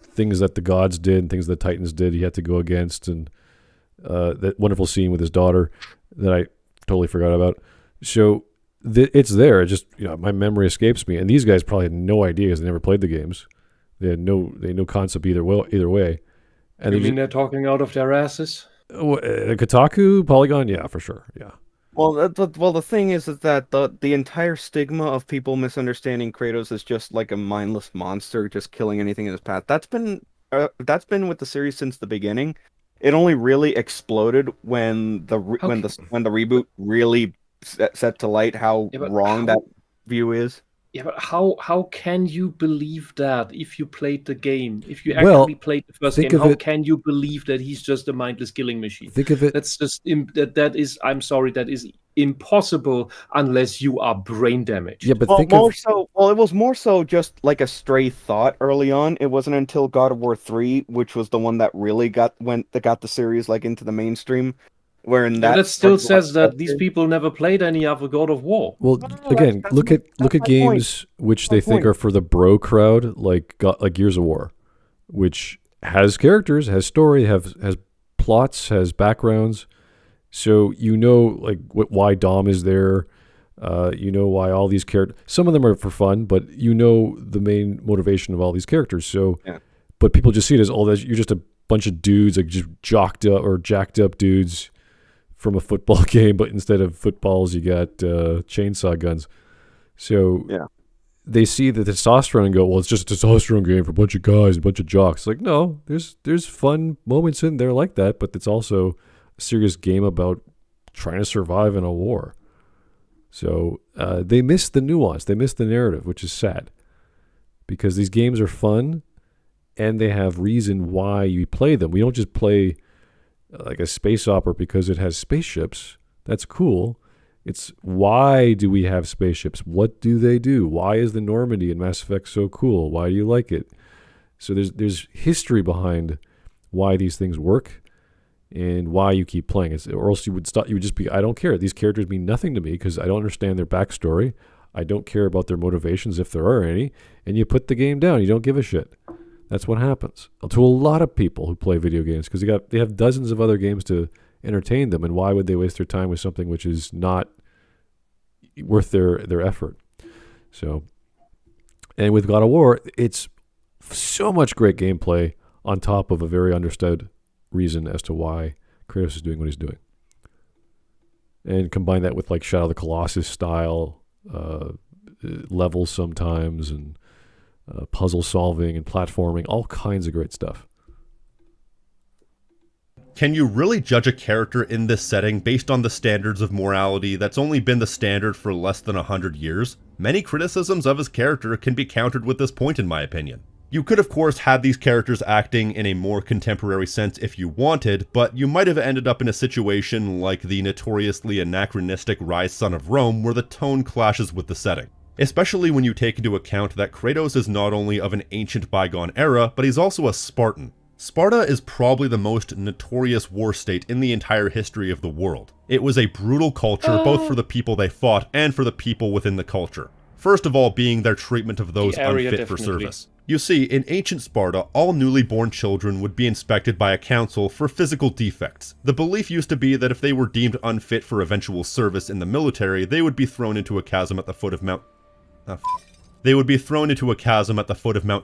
things that the gods did and things that Titans did he had to go against, and that wonderful scene with his daughter that I totally forgot about. So it's there. It just my memory escapes me. And these guys probably had no idea because they never played the games. They had no concept either way. And you mean they're talking out of their asses? Kotaku, Polygon, yeah, for sure, yeah. Well, the thing is that the entire stigma of people misunderstanding Kratos as just like a mindless monster, just killing anything in his path. That's been with the series since the beginning. It only really exploded when the reboot really set to light how wrong that view is. Yeah, but how can you believe that if you played the game? If you actually played the first game, how can you believe that he's just a mindless killing machine? Think of it. That's just that is. I'm sorry, that is impossible unless you are brain damaged. Yeah, but it was more so just like a stray thought early on. It wasn't until God of War 3, which was the one that really got the series like into the mainstream. That still says that these people never played any other God of War. Well, again, look at games which they think are for the bro crowd, like Gears of War, which has characters, has story, has plots, has backgrounds. So why Dom is there. Why all these characters. Some of them are for fun, but the main motivation of all these characters. So, but people just see it as you're just a bunch of dudes, like just jacked up dudes from a football game, but instead of footballs, you got chainsaw guns. So they see the testosterone and go, well, it's just a testosterone game for a bunch of guys, a bunch of jocks. Like, no, there's fun moments in there like that, but it's also a serious game about trying to survive in a war. So they miss the nuance, they miss the narrative, which is sad, because these games are fun and they have reason why you play them. We don't just play like a space opera because it has spaceships. That's cool. It's why do we have spaceships? What do they do? Why is the Normandy in Mass Effect so cool? Why do you like it? So there's history behind why these things work and why you keep playing it. Or else you would just be, I don't care. These characters mean nothing to me because I don't understand their backstory. I don't care about their motivations if there are any. And you put the game down. You don't give a shit. That's what happens to a lot of people who play video games because they have dozens of other games to entertain them, and why would they waste their time with something which is not worth their effort? So, and with God of War, it's so much great gameplay on top of a very understood reason as to why Kratos is doing what he's doing, and combine that with like Shadow of the Colossus style levels sometimes, and puzzle solving and platforming, all kinds of great stuff. Can you really judge a character in this setting based on the standards of morality that's only been the standard for less than 100 years? Many criticisms of his character can be countered with this point, in my opinion. You could, of course, have these characters acting in a more contemporary sense if you wanted, but you might have ended up in a situation like the notoriously anachronistic Rise Son of Rome, where the tone clashes with the setting. Especially when you take into account that Kratos is not only of an ancient bygone era, but he's also a Spartan. Sparta is probably the most notorious war state in the entire history of the world. It was a brutal culture both for the people they fought and for the people within the culture. First of all being their treatment of those unfit for service. You see, in ancient Sparta, all newly born children would be inspected by a council for physical defects. The belief used to be that if they were deemed unfit for eventual service in the military, they would be thrown into a chasm at the foot of Mount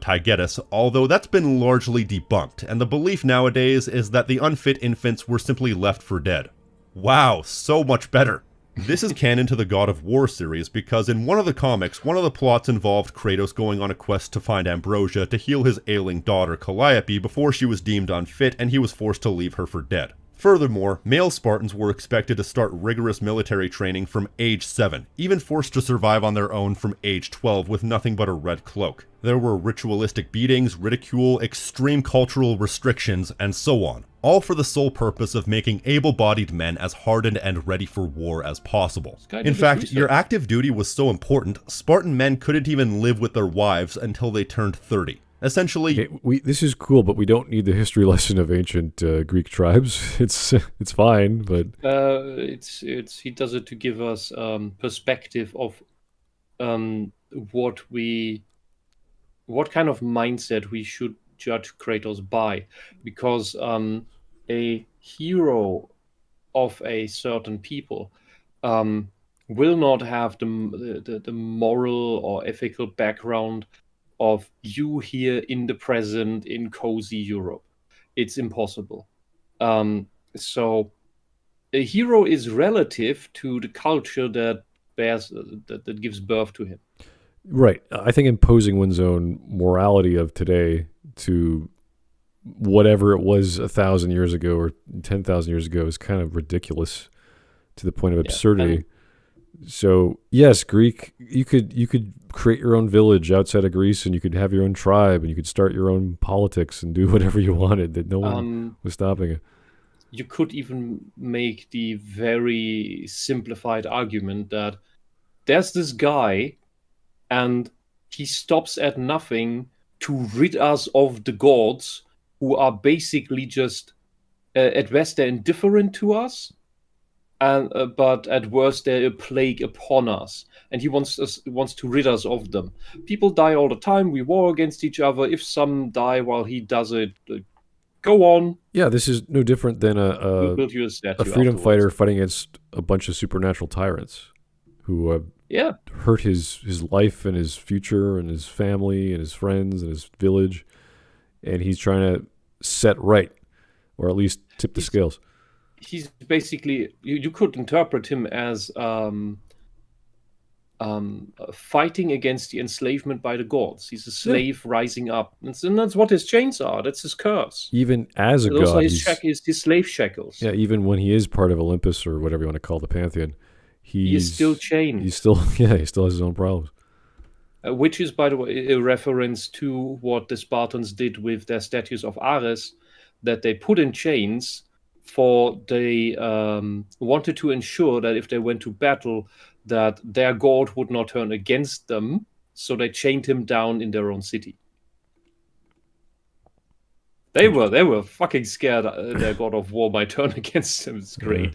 Taygetus, although that's been largely debunked, and the belief nowadays is that the unfit infants were simply left for dead. Wow, so much better. This is canon to the God of War series because in one of the comics, one of the plots involved Kratos going on a quest to find Ambrosia to heal his ailing daughter Calliope before she was deemed unfit and he was forced to leave her for dead. Furthermore, male Spartans were expected to start rigorous military training from age 7, even forced to survive on their own from age 12 with nothing but a red cloak. There were ritualistic beatings, ridicule, extreme cultural restrictions, and so on, all for the sole purpose of making able-bodied men as hardened and ready for war as possible. In fact, your active duty was so important, Spartan men couldn't even live with their wives until they turned 30. Essentially, okay, this is cool, but we don't need the history lesson of ancient Greek tribes. It's fine, but he does it to give us perspective of what kind of mindset we should judge Kratos by, because a hero of a certain people will not have the moral or ethical background of you here in the present in cozy Europe. It's impossible. So a hero is relative to the culture that gives birth to him. right. I think imposing one's own morality of today to whatever it was 1,000 years ago or 10,000 years ago is kind of ridiculous to the point of absurdity. So yes, Greek, you could create your own village outside of Greece, and you could have your own tribe, and you could start your own politics and do whatever you wanted. That no one was stopping it. You could even make the very simplified argument that there's this guy, and he stops at nothing to rid us of the gods, who are basically just at best they're indifferent to us. But at worst they're a plague upon us, and he wants to rid us of them. People die all the time. We war against each other. If some die while he does it, go on. Yeah, this is no different than We'll build you a statue freedom afterwards. fighter fighting against a bunch of supernatural tyrants who hurt his life and his future and his family and his friends and his village, and he's trying to set right, or at least tip the scales. He's basically, you could interpret him as fighting against the enslavement by the gods. He's a slave rising up, and that's what his chains are. That's his curse. Even as a Those god, are his slave shackles. Yeah, even when he is part of Olympus or whatever you want to call the pantheon, he is still chained. He still has his own problems. Which is, by the way, a reference to what the Spartans did with their statues of Ares, that they put in chains. For they wanted to ensure that if they went to battle, that their god would not turn against them, so they chained him down in their own city. They were fucking scared their god of war might turn against them. It's great.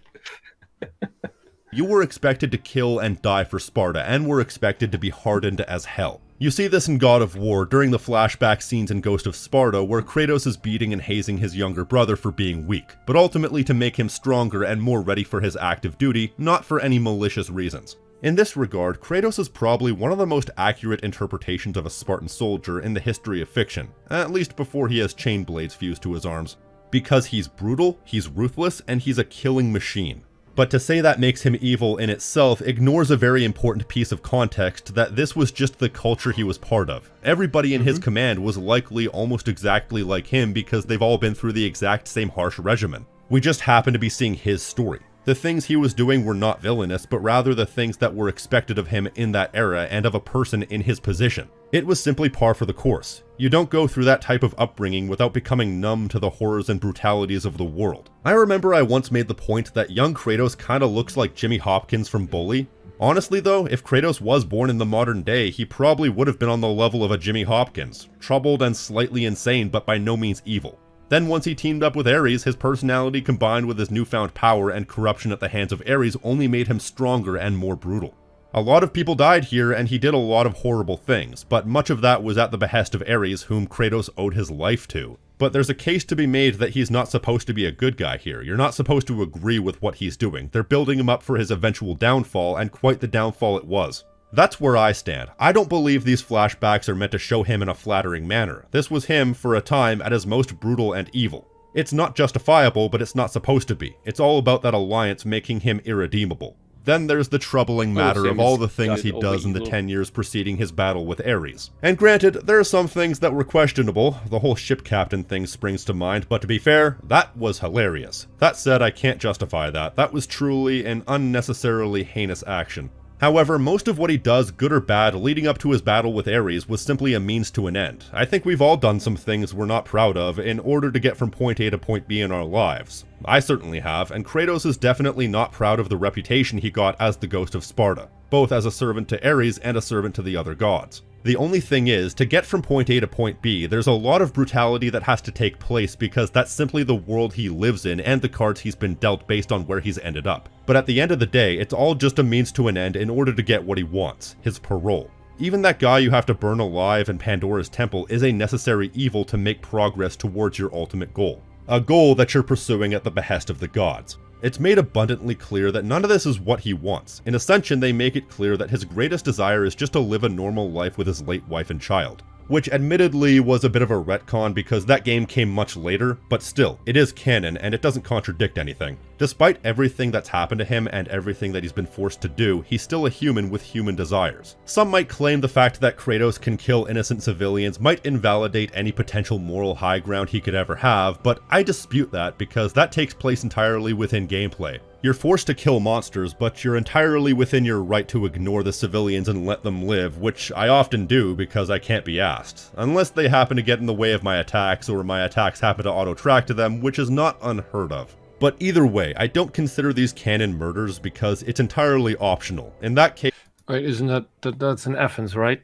You were expected to kill and die for Sparta, and were expected to be hardened as hell. You see this in God of War during the flashback scenes in Ghost of Sparta, where Kratos is beating and hazing his younger brother for being weak, but ultimately to make him stronger and more ready for his active duty, not for any malicious reasons. In this regard, Kratos is probably one of the most accurate interpretations of a Spartan soldier in the history of fiction, at least before he has chain blades fused to his arms. Because he's brutal, he's ruthless, and he's a killing machine. But to say that makes him evil in itself ignores a very important piece of context, that this was just the culture he was part of. Everybody in his command was likely almost exactly like him because they've all been through the exact same harsh regimen. We just happen to be seeing his story. The things he was doing were not villainous, but rather the things that were expected of him in that era and of a person in his position. It was simply par for the course. You don't go through that type of upbringing without becoming numb to the horrors and brutalities of the world. I remember I once made the point that young Kratos kinda looks like Jimmy Hopkins from Bully. Honestly though, if Kratos was born in the modern day, he probably would have been on the level of a Jimmy Hopkins. Troubled and slightly insane, but by no means evil. Then once he teamed up with Ares, his personality combined with his newfound power and corruption at the hands of Ares only made him stronger and more brutal. A lot of people died here, and he did a lot of horrible things, but much of that was at the behest of Ares, whom Kratos owed his life to. But there's a case to be made that he's not supposed to be a good guy here. You're not supposed to agree with what he's doing. They're building him up for his eventual downfall, and quite the downfall it was. That's where I stand. I don't believe these flashbacks are meant to show him in a flattering manner. This was him, for a time, at his most brutal and evil. It's not justifiable, but it's not supposed to be. It's all about that alliance making him irredeemable. Then there's the troubling matter of all the things he does in the 10 years preceding his battle with Ares. And granted, there are some things that were questionable. The whole ship captain thing springs to mind, but to be fair, that was hilarious. That said, I can't justify that. That was truly an unnecessarily heinous action. However, most of what he does, good or bad, leading up to his battle with Ares was simply a means to an end. I think we've all done some things we're not proud of in order to get from point A to point B in our lives. I certainly have, and Kratos is definitely not proud of the reputation he got as the Ghost of Sparta, both as a servant to Ares and a servant to the other gods. The only thing is, to get from point A to point B, there's a lot of brutality that has to take place because that's simply the world he lives in and the cards he's been dealt based on where he's ended up. But at the end of the day, it's all just a means to an end in order to get what he wants, his parole. Even that guy you have to burn alive in Pandora's temple is a necessary evil to make progress towards your ultimate goal. A goal that you're pursuing at the behest of the gods. It's made abundantly clear that none of this is what he wants. In Ascension, they make it clear that his greatest desire is just to live a normal life with his late wife and child. Which admittedly was a bit of a retcon because that game came much later, but still, it is canon and it doesn't contradict anything. Despite everything that's happened to him and everything that he's been forced to do, he's still a human with human desires. Some might claim the fact that Kratos can kill innocent civilians might invalidate any potential moral high ground he could ever have, but I dispute that because that takes place entirely within gameplay. You're forced to kill monsters, but you're entirely within your right to ignore the civilians and let them live, which I often do because I can't be asked. Unless they happen to get in the way of my attacks, or my attacks happen to auto-track to them, which is not unheard of. But either way, I don't consider these canon murders because it's entirely optional. In that case... Right, isn't that's in Athens, right?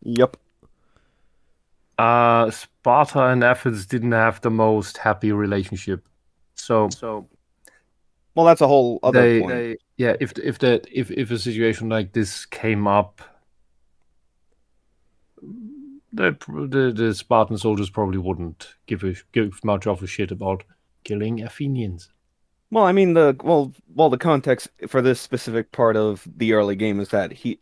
Yep. Sparta and Athens didn't have the most happy relationship. So Well, that's a whole other point. If a situation like this came up, the Spartan soldiers probably wouldn't give much of a shit about killing Athenians. Well, I mean, the context for this specific part of the early game is that he's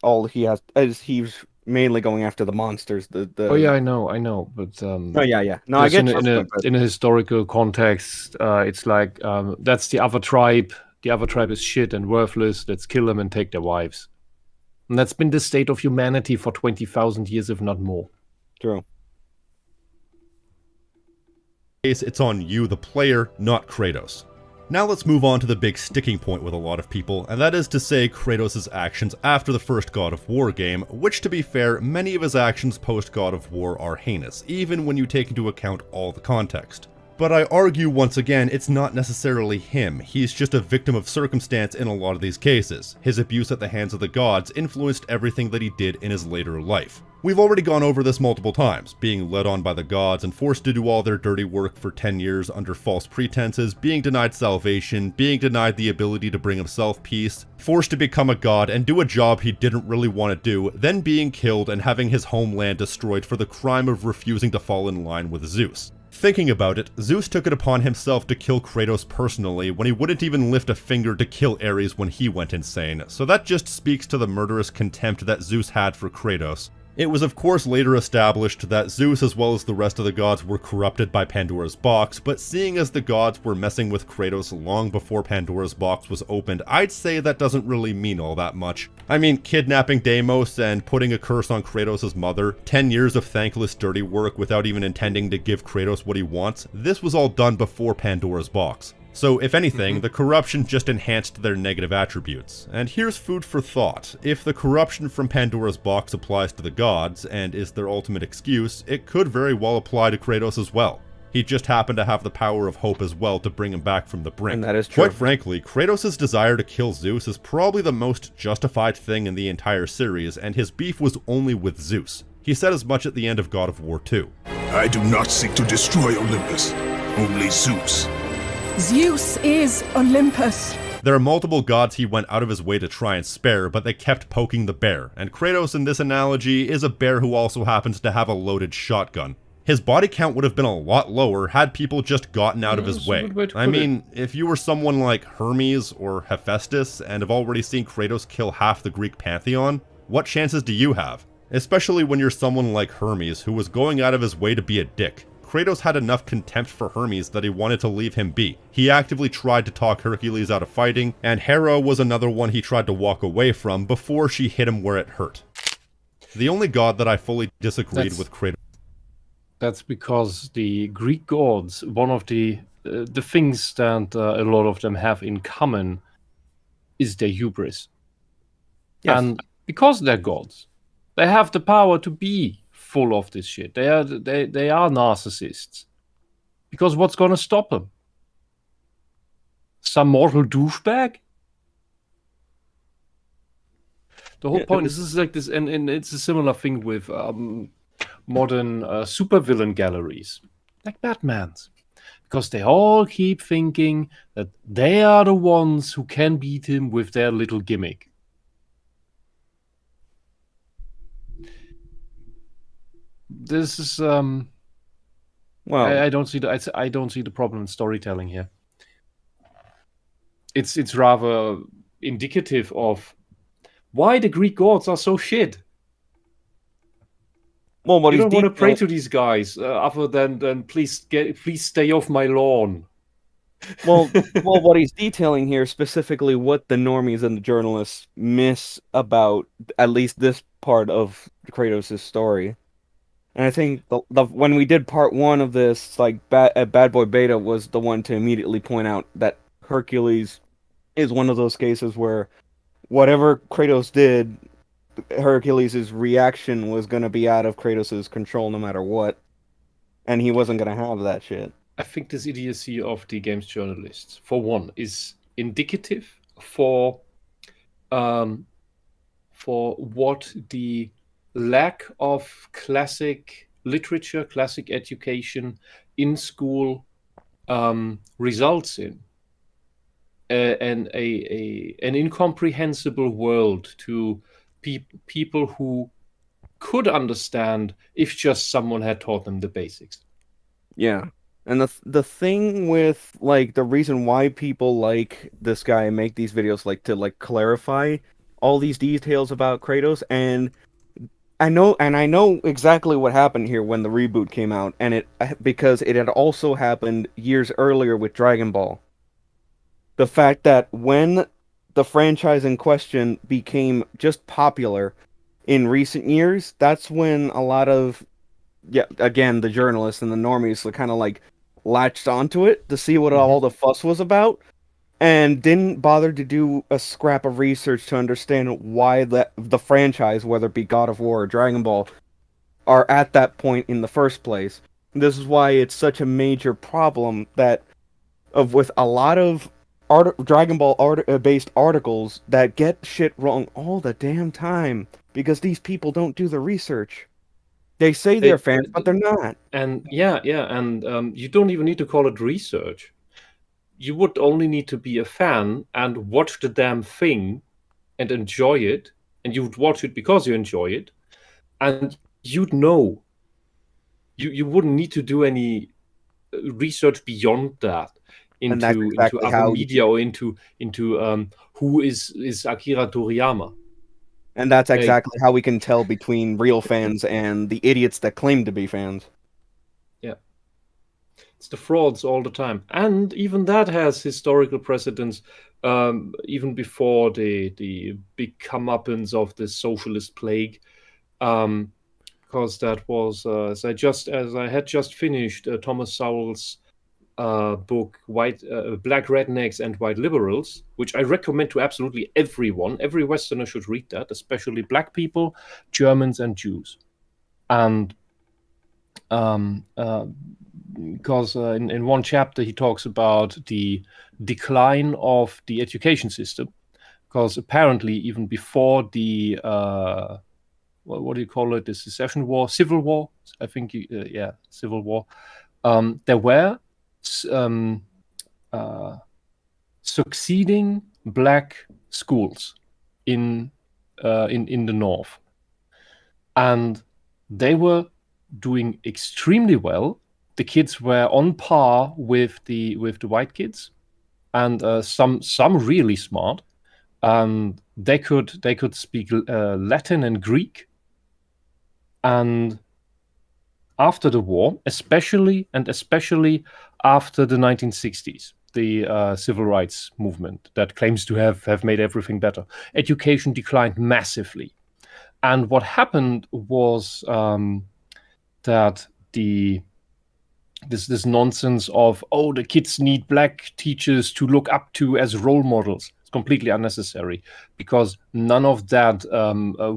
mainly going after the monsters. Oh yeah, I know, but oh yeah. No, I get in a historical context, it's like that's the other tribe. The other tribe is shit and worthless. Let's kill them and take their wives. And that's been the state of humanity for 20,000 years, if not more. True. It's on you, the player, not Kratos. Now let's move on to the big sticking point with a lot of people, and that is to say Kratos' actions after the first God of War game, which to be fair, many of his actions post God of War are heinous, even when you take into account all the context. But I argue once again, it's not necessarily him, he's just a victim of circumstance in a lot of these cases. His abuse at the hands of the gods influenced everything that he did in his later life. We've already gone over this multiple times, being led on by the gods and forced to do all their dirty work for 10 years under false pretenses, being denied salvation, being denied the ability to bring himself peace, forced to become a god and do a job he didn't really want to do, then being killed and having his homeland destroyed for the crime of refusing to fall in line with Zeus. Thinking about it, Zeus took it upon himself to kill Kratos personally when he wouldn't even lift a finger to kill Ares when he went insane, so that just speaks to the murderous contempt that Zeus had for Kratos. It was of course later established that Zeus as well as the rest of the gods were corrupted by Pandora's box, but seeing as the gods were messing with Kratos long before Pandora's box was opened, I'd say that doesn't really mean all that much. I mean, kidnapping Deimos and putting a curse on Kratos' mother, 10 years of thankless dirty work without even intending to give Kratos what he wants, this was all done before Pandora's box. So if anything, the corruption just enhanced their negative attributes. And here's food for thought. If the corruption from Pandora's box applies to the gods, and is their ultimate excuse, it could very well apply to Kratos as well. He just happened to have the power of hope as well to bring him back from the brink. And that is true. Quite frankly, Kratos' desire to kill Zeus is probably the most justified thing in the entire series, and his beef was only with Zeus. He said as much at the end of God of War 2. I do not seek to destroy Olympus, only Zeus. Zeus is Olympus. There are multiple gods he went out of his way to try and spare, but they kept poking the bear, and Kratos in this analogy is a bear who also happens to have a loaded shotgun. His body count would have been a lot lower had people just gotten out of his way. I mean, if you were someone like Hermes or Hephaestus and have already seen Kratos kill half the Greek pantheon, what chances do you have? Especially when you're someone like Hermes who was going out of his way to be a dick. Kratos had enough contempt for Hermes that he wanted to leave him be. He actively tried to talk Hercules out of fighting, and Hera was another one he tried to walk away from before she hit him where it hurt. The only god that I fully disagreed with Kratos. That's because the Greek gods, one of the things that a lot of them have in common is their hubris. Yes. And because they're gods, they have the power to be full of this shit. They are narcissists. Because what's going to stop them? Some mortal douchebag? The whole point is, this is like this, and it's a similar thing with modern supervillain galleries, like Batman's, because they all keep thinking that they are the ones who can beat him with their little gimmick. This is Well, I don't see the problem in storytelling here. It's rather indicative of why the Greek gods are so shit. well, what You he's don't want to pray detailing- to these guys other than please stay off my lawn. well, what he's detailing here specifically what the normies and the journalists miss about at least this part of Kratos' story. And I think when we did part 1 of this, like Bad Boy Beta was the one to immediately point out that Hercules is one of those cases where whatever Kratos did, Hercules' reaction was going to be out of Kratos' control no matter what. And he wasn't going to have that shit. I think this idiocy of the games journalists, for one, is indicative for what the lack of classic literature, classic education in school results in. An incomprehensible world to people who could understand if just someone had taught them the basics. Yeah. And the thing with like the reason why people like this guy and make these videos like to like clarify all these details about Kratos, and I know exactly what happened here when the reboot came out, and because it had also happened years earlier with Dragon Ball. The fact that when the franchise in question became just popular in recent years, that's when a lot of again, the journalists and the normies kind of like latched onto it to see what all the fuss was about, and didn't bother to do a scrap of research to understand why the franchise, whether it be God of War or Dragon Ball, are at that point in the first place. This is why it's such a major problem with a lot of Dragon Ball based articles that get shit wrong all the damn time because these people don't do the research. They say they're fans, but they're not. And and you don't even need to call it research. You would only need to be a fan and watch the damn thing and enjoy it, and you would watch it because you enjoy it, and you'd know. You wouldn't need to do any research beyond that into other media or into who is Akira Toriyama. And that's exactly how we can tell between real fans and the idiots that claim to be fans. Yeah. It's the frauds all the time. And even that has historical precedence, even before the big comeuppance of the socialist plague. Because that was, as I had just finished Thomas Sowell's book, Black Rednecks and White Liberals, which I recommend to absolutely everyone. Every Westerner should read that, especially black people, Germans, and Jews. And because in one chapter he talks about the decline of the education system, because apparently even before the what do you call it, the secession war, civil war, I think, civil war, there were succeeding black schools in the north, and they were doing extremely well. The kids were on par with the white kids, and some really smart, and they could speak Latin and Greek, and after the war, especially after the 1960s, the civil rights movement that claims to have made everything better. Education declined massively. And what happened was that this nonsense of, the kids need black teachers to look up to as role models. It's completely unnecessary, because none of that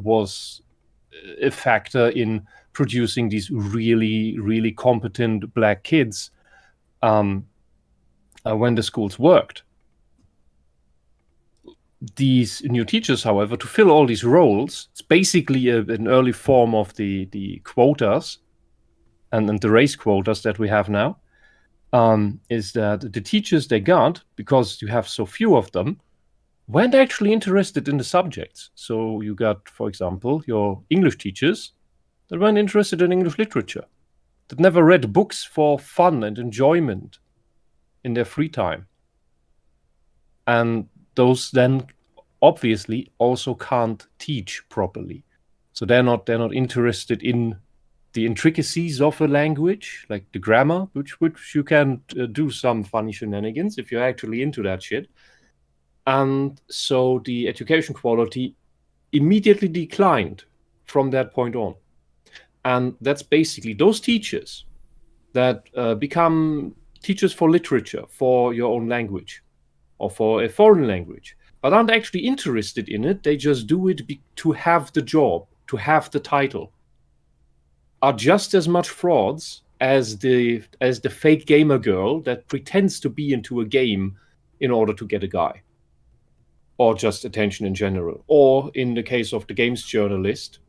was a factor in producing these really, really competent black kids when the schools worked. These new teachers, however, to fill all these roles, it's basically an early form of the quotas and the race quotas that we have now, is that the teachers they got, because you have so few of them, weren't actually interested in the subjects. So you got, for example, your English teachers that weren't interested in English literature, that never read books for fun and enjoyment in their free time. And those then obviously also can't teach properly. So they're not interested in the intricacies of a language, like the grammar, which you can do some funny shenanigans if you're actually into that shit. And so the education quality immediately declined from that point on. And that's basically those teachers that become teachers for literature, for your own language, or for a foreign language, but aren't actually interested in it. They just do it to have the job, to have the title, are just as much frauds as the fake gamer girl that pretends to be into a game in order to get a guy, or just attention in general. Or in the case of the games journalist,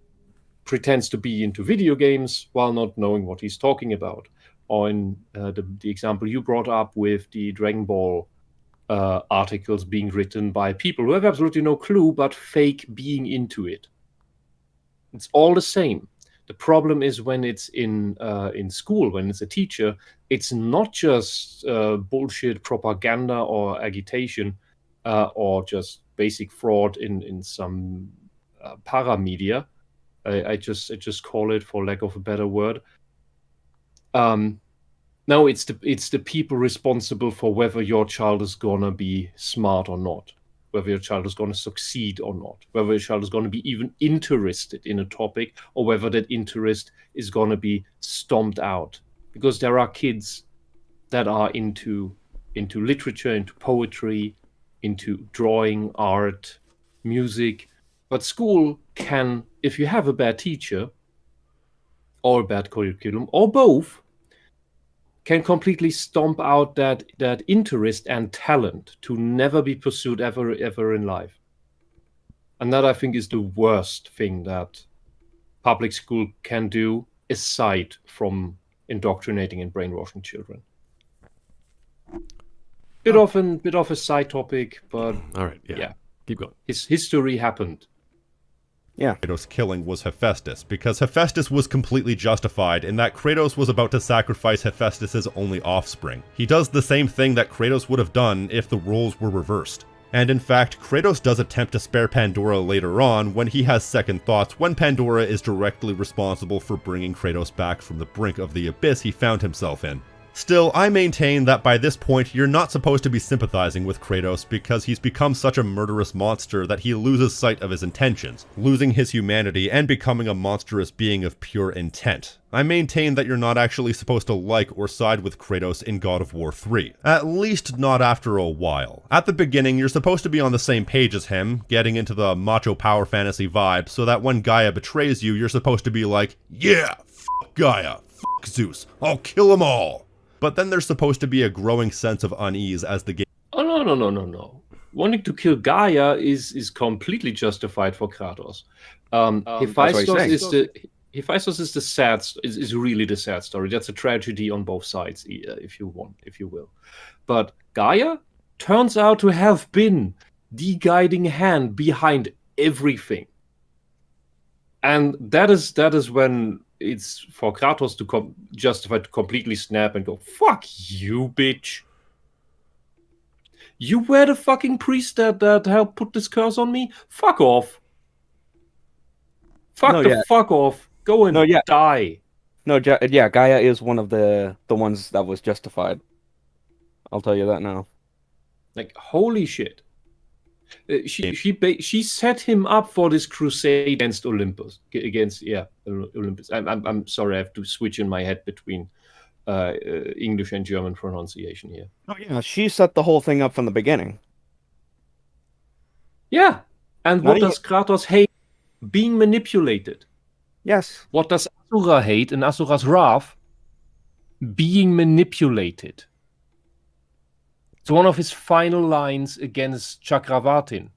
pretends to be into video games while not knowing what he's talking about. Or in the example you brought up with the Dragon Ball articles being written by people who have absolutely no clue but fake being into it. It's all the same. The problem is when it's in school, when it's a teacher, it's not just bullshit propaganda or agitation or just basic fraud in some paramedia. I just call it, for lack of a better word. No, it's the people responsible for whether your child is gonna be smart or not, whether your child is gonna succeed or not, whether your child is gonna be even interested in a topic, or whether that interest is gonna be stomped out. Because there are kids that are into literature, into poetry, into drawing, art, music. But school can, if you have a bad teacher, or a bad curriculum, or both, can completely stomp out that interest and talent to never be pursued ever in life. And that, I think, is the worst thing that public school can do, aside from indoctrinating and brainwashing children. Bit of a side topic, but All right, yeah. Keep going. His history happened. Yeah. Kratos' killing was Hephaestus, because Hephaestus was completely justified in that Kratos was about to sacrifice Hephaestus' only offspring. He does the same thing that Kratos would have done if the roles were reversed. And in fact, Kratos does attempt to spare Pandora later on when he has second thoughts, when Pandora is directly responsible for bringing Kratos back from the brink of the abyss he found himself in. Still, I maintain that by this point, you're not supposed to be sympathizing with Kratos because he's become such a murderous monster that he loses sight of his intentions, losing his humanity and becoming a monstrous being of pure intent. I maintain that you're not actually supposed to like or side with Kratos in God of War 3. At least not after a while. At the beginning, you're supposed to be on the same page as him, getting into the macho power fantasy vibe, so that when Gaia betrays you, you're supposed to be like, yeah, fuck Gaia, fuck Zeus, I'll kill them all. But then there's supposed to be a growing sense of unease as the game... Oh, no. Wanting to kill Gaia is completely justified for Kratos. Hephaestus is the sad, is really the sad story. That's a tragedy on both sides, if you will. But Gaia turns out to have been the guiding hand behind everything. And that is when it's for Kratos to justify to completely snap and go, fuck you, bitch. You were the fucking priest that helped put this curse on me? Fuck off. Fuck off. Go and die. No, yeah, Gaia is one of the ones that was justified. I'll tell you that now. Like, holy shit. She set him up for this crusade against Olympus. Olympus. I'm sorry, I have to switch in my head between English and German pronunciation here. Oh yeah, she set the whole thing up from the beginning. Yeah. And what does Kratos hate? Being manipulated. Yes. What does Asura hate in Asura's wrath? Being manipulated. It's one of his final lines against Chakravartin,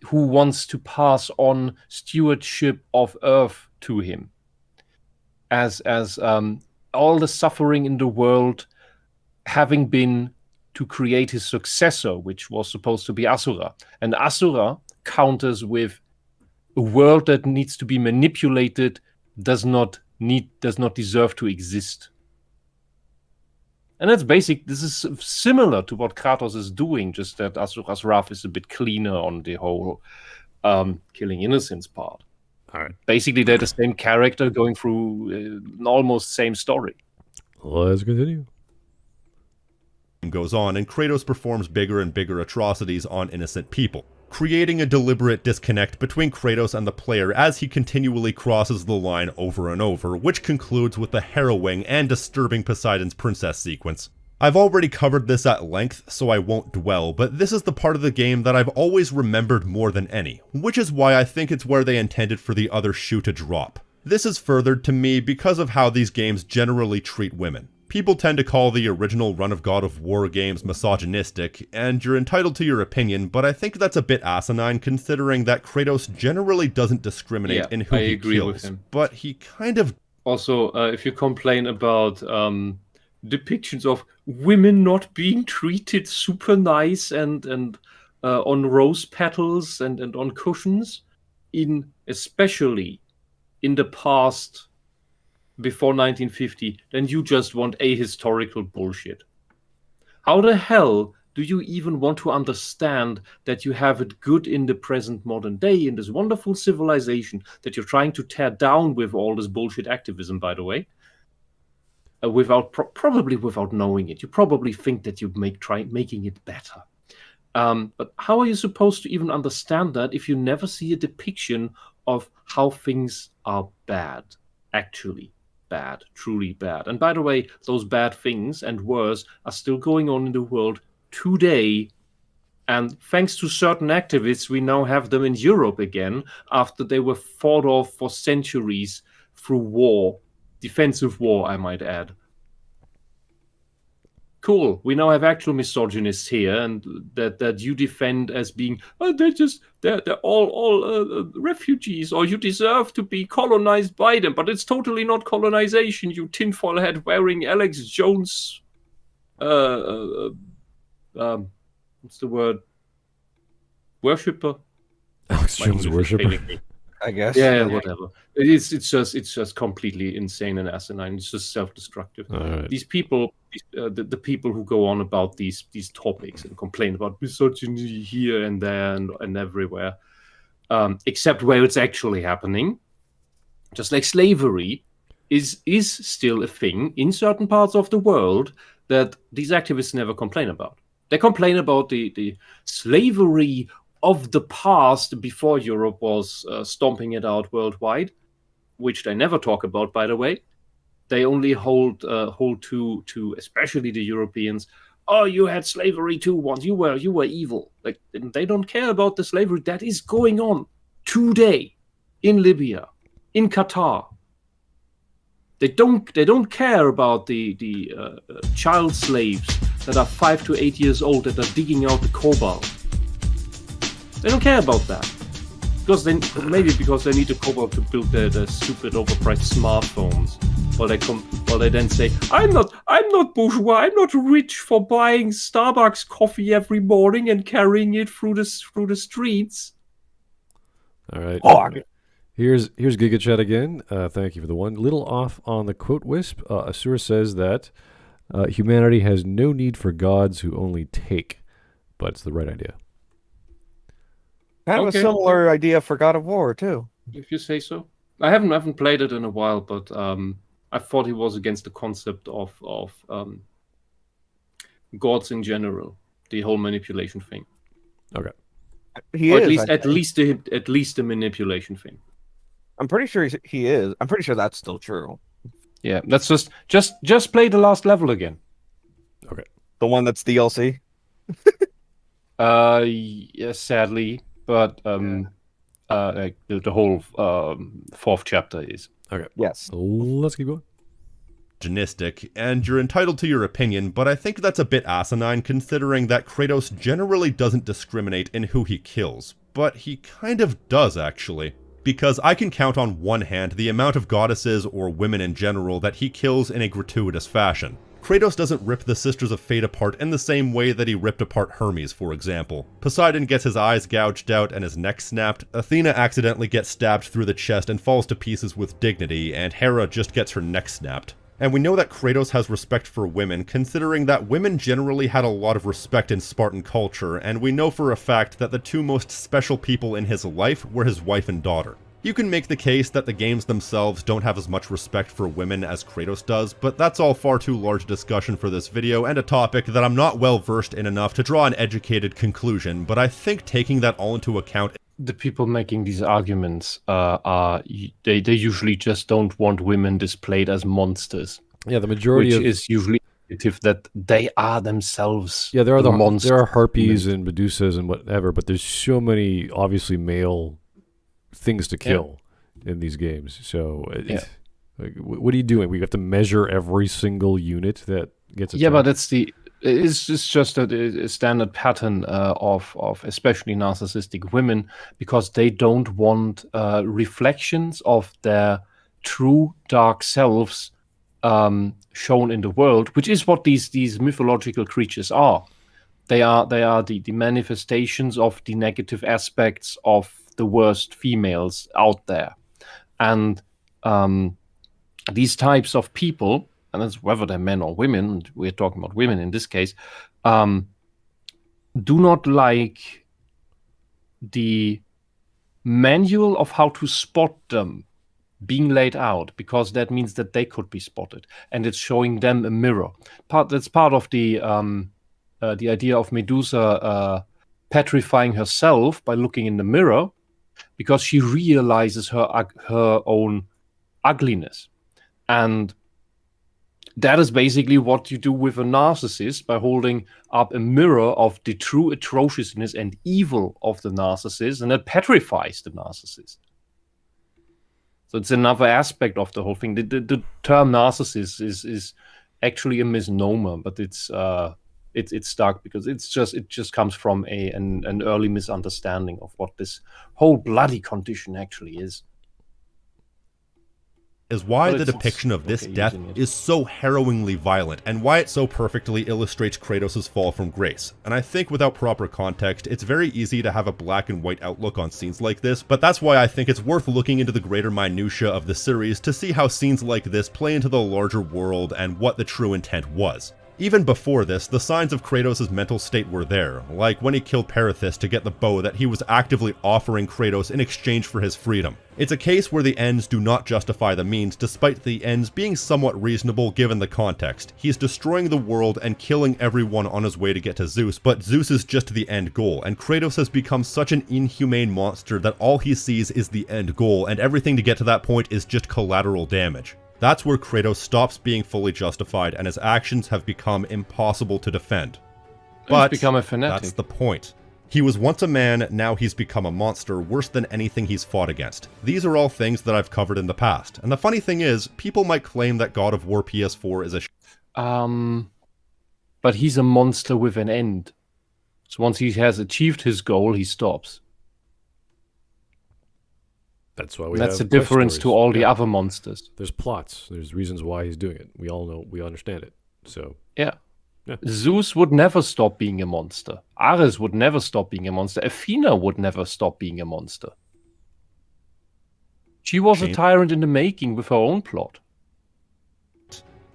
who wants to pass on stewardship of Earth to him. As all the suffering in the world having been to create his successor, which was supposed to be Asura. And Asura counters with a world that needs to be manipulated does not deserve to exist. And that's basic. This is similar to what Kratos is doing, just that Asura's wrath is a bit cleaner on the whole killing innocents part. All right. Basically, they're the same character going through an almost same story. Let's continue. Goes on, and Kratos performs bigger and bigger atrocities on innocent people, creating a deliberate disconnect between Kratos and the player as he continually crosses the line over and over, which concludes with the harrowing and disturbing Poseidon's princess sequence. I've already covered this at length, so I won't dwell, but this is the part of the game that I've always remembered more than any, which is why I think it's where they intended for the other shoe to drop. This is furthered to me because of how these games generally treat women. People tend to call the original run of God of War games misogynistic, and you're entitled to your opinion, but I think that's a bit asinine considering that Kratos generally doesn't discriminate in who he kills, but he kind of... Also, if you complain about depictions of women not being treated super nice and on rose petals and on cushions, especially in the past... before 1950, then you just want ahistorical bullshit. How the hell do you even want to understand that you have it good in the present modern day, in this wonderful civilization that you're trying to tear down with all this bullshit activism, by the way, probably without knowing it? You probably think that you making it better. But how are you supposed to even understand that if you never see a depiction of how things are bad, actually? Bad, truly bad. And by the way, those bad things and worse are still going on in the world today. And thanks to certain activists, we now have them in Europe again after they were fought off for centuries through war, defensive war, I might add. Cool. We now have actual misogynists here, and that you defend as being they're all refugees, or you deserve to be colonized by them. But it's totally not colonization. You tinfoil head wearing Alex Jones. What's the word? Worshipper. Alex Jones worshipper. I guess. Yeah, whatever. It's just completely insane and asinine. It's just self-destructive. Right. These people, the people who go on about these topics and complain about misogyny here and there and everywhere, except where it's actually happening, just like slavery is still a thing in certain parts of the world that these activists never complain about. They complain about the slavery of the past before Europe was stomping it out worldwide, which they never talk about, by the way. They only hold to especially the Europeans. Oh, you had slavery too once. You were evil. Like, they don't care about the slavery that is going on today in Libya, in Qatar. They don't care about the child slaves that are 5 to 8 years old that are digging out the cobalt. They don't care about that. Because they need the cobalt to build their stupid overpriced smartphones. While they then say, I'm not bourgeois, I'm not rich for buying Starbucks coffee every morning and carrying it through the streets. All right. Oh, Here's GigaChat again. Thank you for the one. Little off on the quote Wisp. Asura says that humanity has no need for gods who only take, but it's the right idea. Kind of a similar idea for God of War, too. If you say so. I haven't played it in a while, but I thought he was against the concept of gods in general, the whole manipulation thing. Okay. He Or is. at least the manipulation thing. I'm pretty sure he is. I'm pretty sure that's still true. Yeah, that's just play the last level again. Okay. The one that's DLC. Yes, sadly, but like the whole fourth chapter is. Okay. Yes. Let's keep going. Misogynistic, and you're entitled to your opinion, but I think that's a bit asinine considering that Kratos generally doesn't discriminate in who he kills. But he kind of does, actually. Because I can count on one hand the amount of goddesses or women in general that he kills in a gratuitous fashion. Kratos doesn't rip the Sisters of Fate apart in the same way that he ripped apart Hermes, for example. Poseidon gets his eyes gouged out and his neck snapped, Athena accidentally gets stabbed through the chest and falls to pieces with dignity, and Hera just gets her neck snapped. And we know that Kratos has respect for women, considering that women generally had a lot of respect in Spartan culture, and we know for a fact that the two most special people in his life were his wife and daughter. You can make the case that the games themselves don't have as much respect for women as Kratos does, but that's all far too large a discussion for this video and a topic that I'm not well versed in enough to draw an educated conclusion, but I think taking that all into account... The people making these arguments they usually just don't want women displayed as monsters. Yeah, the majority which is usually that they are themselves. Yeah, there are the monsters. There are harpies and Medusas and whatever, but there's so many obviously male things to kill in these games. So, like, what are you doing? We have to measure every single unit that gets attacked. Yeah, but it's just a standard pattern of especially narcissistic women, because they don't want reflections of their true dark selves shown in the world, which is what these mythological creatures are. They are the manifestations of the negative aspects of the worst females out there. And these types of people, and that's whether they're men or women, we're talking about women in this case, do not like the manual of how to spot them being laid out, because that means that they could be spotted, and it's showing them a mirror. That's part of the idea of Medusa petrifying herself by looking in the mirror, because she realizes her own ugliness. And that is basically what you do with a narcissist, by holding up a mirror of the true atrociousness and evil of the narcissist, and that petrifies the narcissist. So it's another aspect of the whole thing. The term narcissist is actually a misnomer, but it's stuck because it just comes from an early misunderstanding of what this whole bloody condition actually is. Is why the depiction of this death is so harrowingly violent, and why it so perfectly illustrates Kratos' fall from grace. And I think without proper context, it's very easy to have a black and white outlook on scenes like this, but that's why I think it's worth looking into the greater minutiae of the series to see how scenes like this play into the larger world and what the true intent was. Even before this, the signs of Kratos' mental state were there, like when he killed Perithous to get the bow that he was actively offering Kratos in exchange for his freedom. It's a case where the ends do not justify the means, despite the ends being somewhat reasonable given the context. He's destroying the world and killing everyone on his way to get to Zeus, but Zeus is just the end goal, and Kratos has become such an inhumane monster that all he sees is the end goal, and everything to get to that point is just collateral damage. That's where Kratos stops being fully justified and his actions have become impossible to defend. But he's become a fanatic. That's the point. He was once a man, now he's become a monster, worse than anything he's fought against. These are all things that I've covered in the past. And the funny thing is, people might claim that God of War PS4 is a but he's a monster with an end. So once he has achieved his goal, he stops. That's why that's the difference to all the other monsters. There's plots. There's reasons why he's doing it. We all know. We understand it. So yeah. Zeus would never stop being a monster. Ares would never stop being a monster. Athena would never stop being a monster. She was a tyrant in the making with her own plot.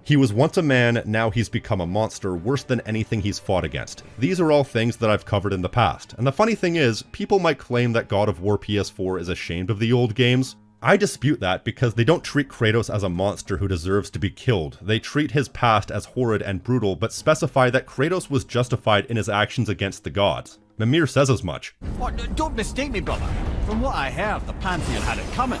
He was once a man, now he's become a monster, worse than anything he's fought against. These are all things that I've covered in the past. And the funny thing is, people might claim that God of War PS4 is ashamed of the old games, I dispute that because they don't treat Kratos as a monster who deserves to be killed. They treat his past as horrid and brutal, but specify that Kratos was justified in his actions against the gods. Mimir says as much. Oh, don't mistake me, brother. From what I heard, the Pantheon had it coming.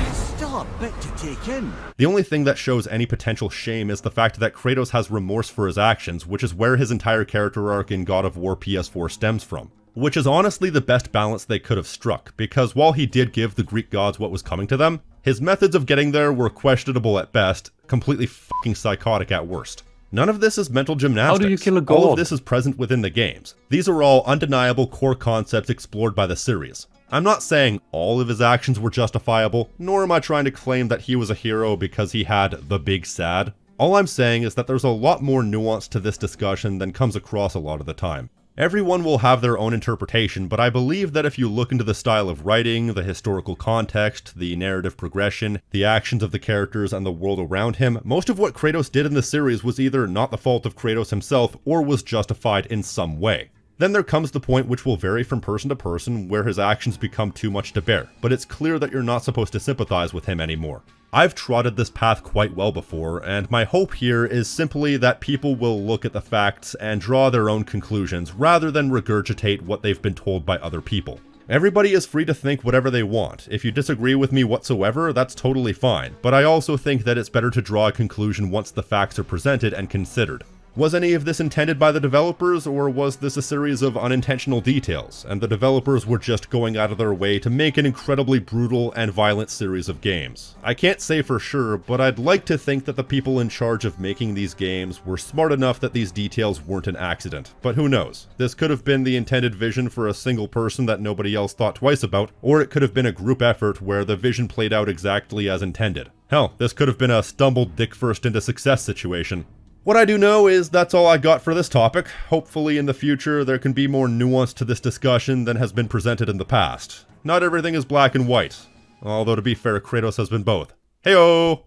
It's still a bit to take in. The only thing that shows any potential shame is the fact that Kratos has remorse for his actions, which is where his entire character arc in God of War PS4 stems from. Which is honestly the best balance they could have struck, because while he did give the Greek gods what was coming to them, his methods of getting there were questionable at best, completely fucking psychotic at worst. None of this is mental gymnastics. How do you kill a god? All of this is present within the games. These are all undeniable core concepts explored by the series. I'm not saying all of his actions were justifiable, nor am I trying to claim that he was a hero because he had the big sad. All I'm saying is that there's a lot more nuance to this discussion than comes across a lot of the time. Everyone will have their own interpretation, but I believe that if you look into the style of writing, the historical context, the narrative progression, the actions of the characters, and the world around him, most of what Kratos did in the series was either not the fault of Kratos himself, or was justified in some way. Then there comes the point, which will vary from person to person, where his actions become too much to bear, but it's clear that you're not supposed to sympathize with him anymore. I've trotted this path quite well before, and my hope here is simply that people will look at the facts and draw their own conclusions rather than regurgitate what they've been told by other people. Everybody is free to think whatever they want. If you disagree with me whatsoever, that's totally fine, but I also think that it's better to draw a conclusion once the facts are presented and considered. Was any of this intended by the developers, or was this a series of unintentional details, and the developers were just going out of their way to make an incredibly brutal and violent series of games? I can't say for sure, but I'd like to think that the people in charge of making these games were smart enough that these details weren't an accident. But who knows? This could have been the intended vision for a single person that nobody else thought twice about, or it could have been a group effort where the vision played out exactly as intended. Hell, this could have been a stumbled dick first into success situation. What I do know is that's all I got for this topic. Hopefully in the future there can be more nuance to this discussion than has been presented in the past. Not everything is black and white. Although to be fair, Kratos has been both. Heyo!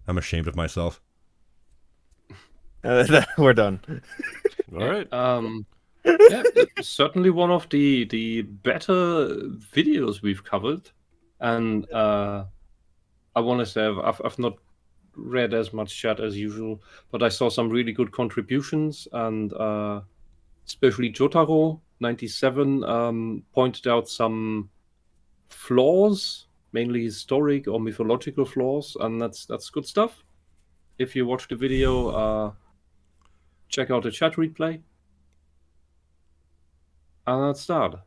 I'm ashamed of myself. We're done. All right. Yeah, it's certainly one of the better videos we've covered, and I want to say I've not read as much chat as usual, but I saw some really good contributions, and especially Jotaro 97 pointed out some flaws, mainly historic or mythological flaws, and that's good stuff. If you watch the video, check out the chat replay. And let's start.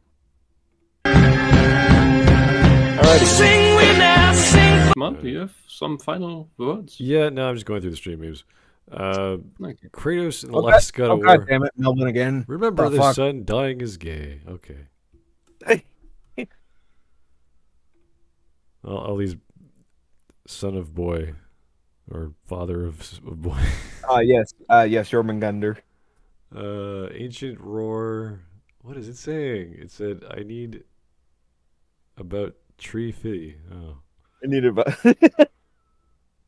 Smud, do you have some final words? Yeah, no, I'm just going through the stream memes. Okay. Kratos in the last God of War. God damn it, Melvin again. Remember, The the fuck? son dying is gay. Okay. All these son of boy, or father of boy. Yes, Jormungandr. Ancient Roar. What is it saying? It said, I need about Tree Fitty. Oh. I need about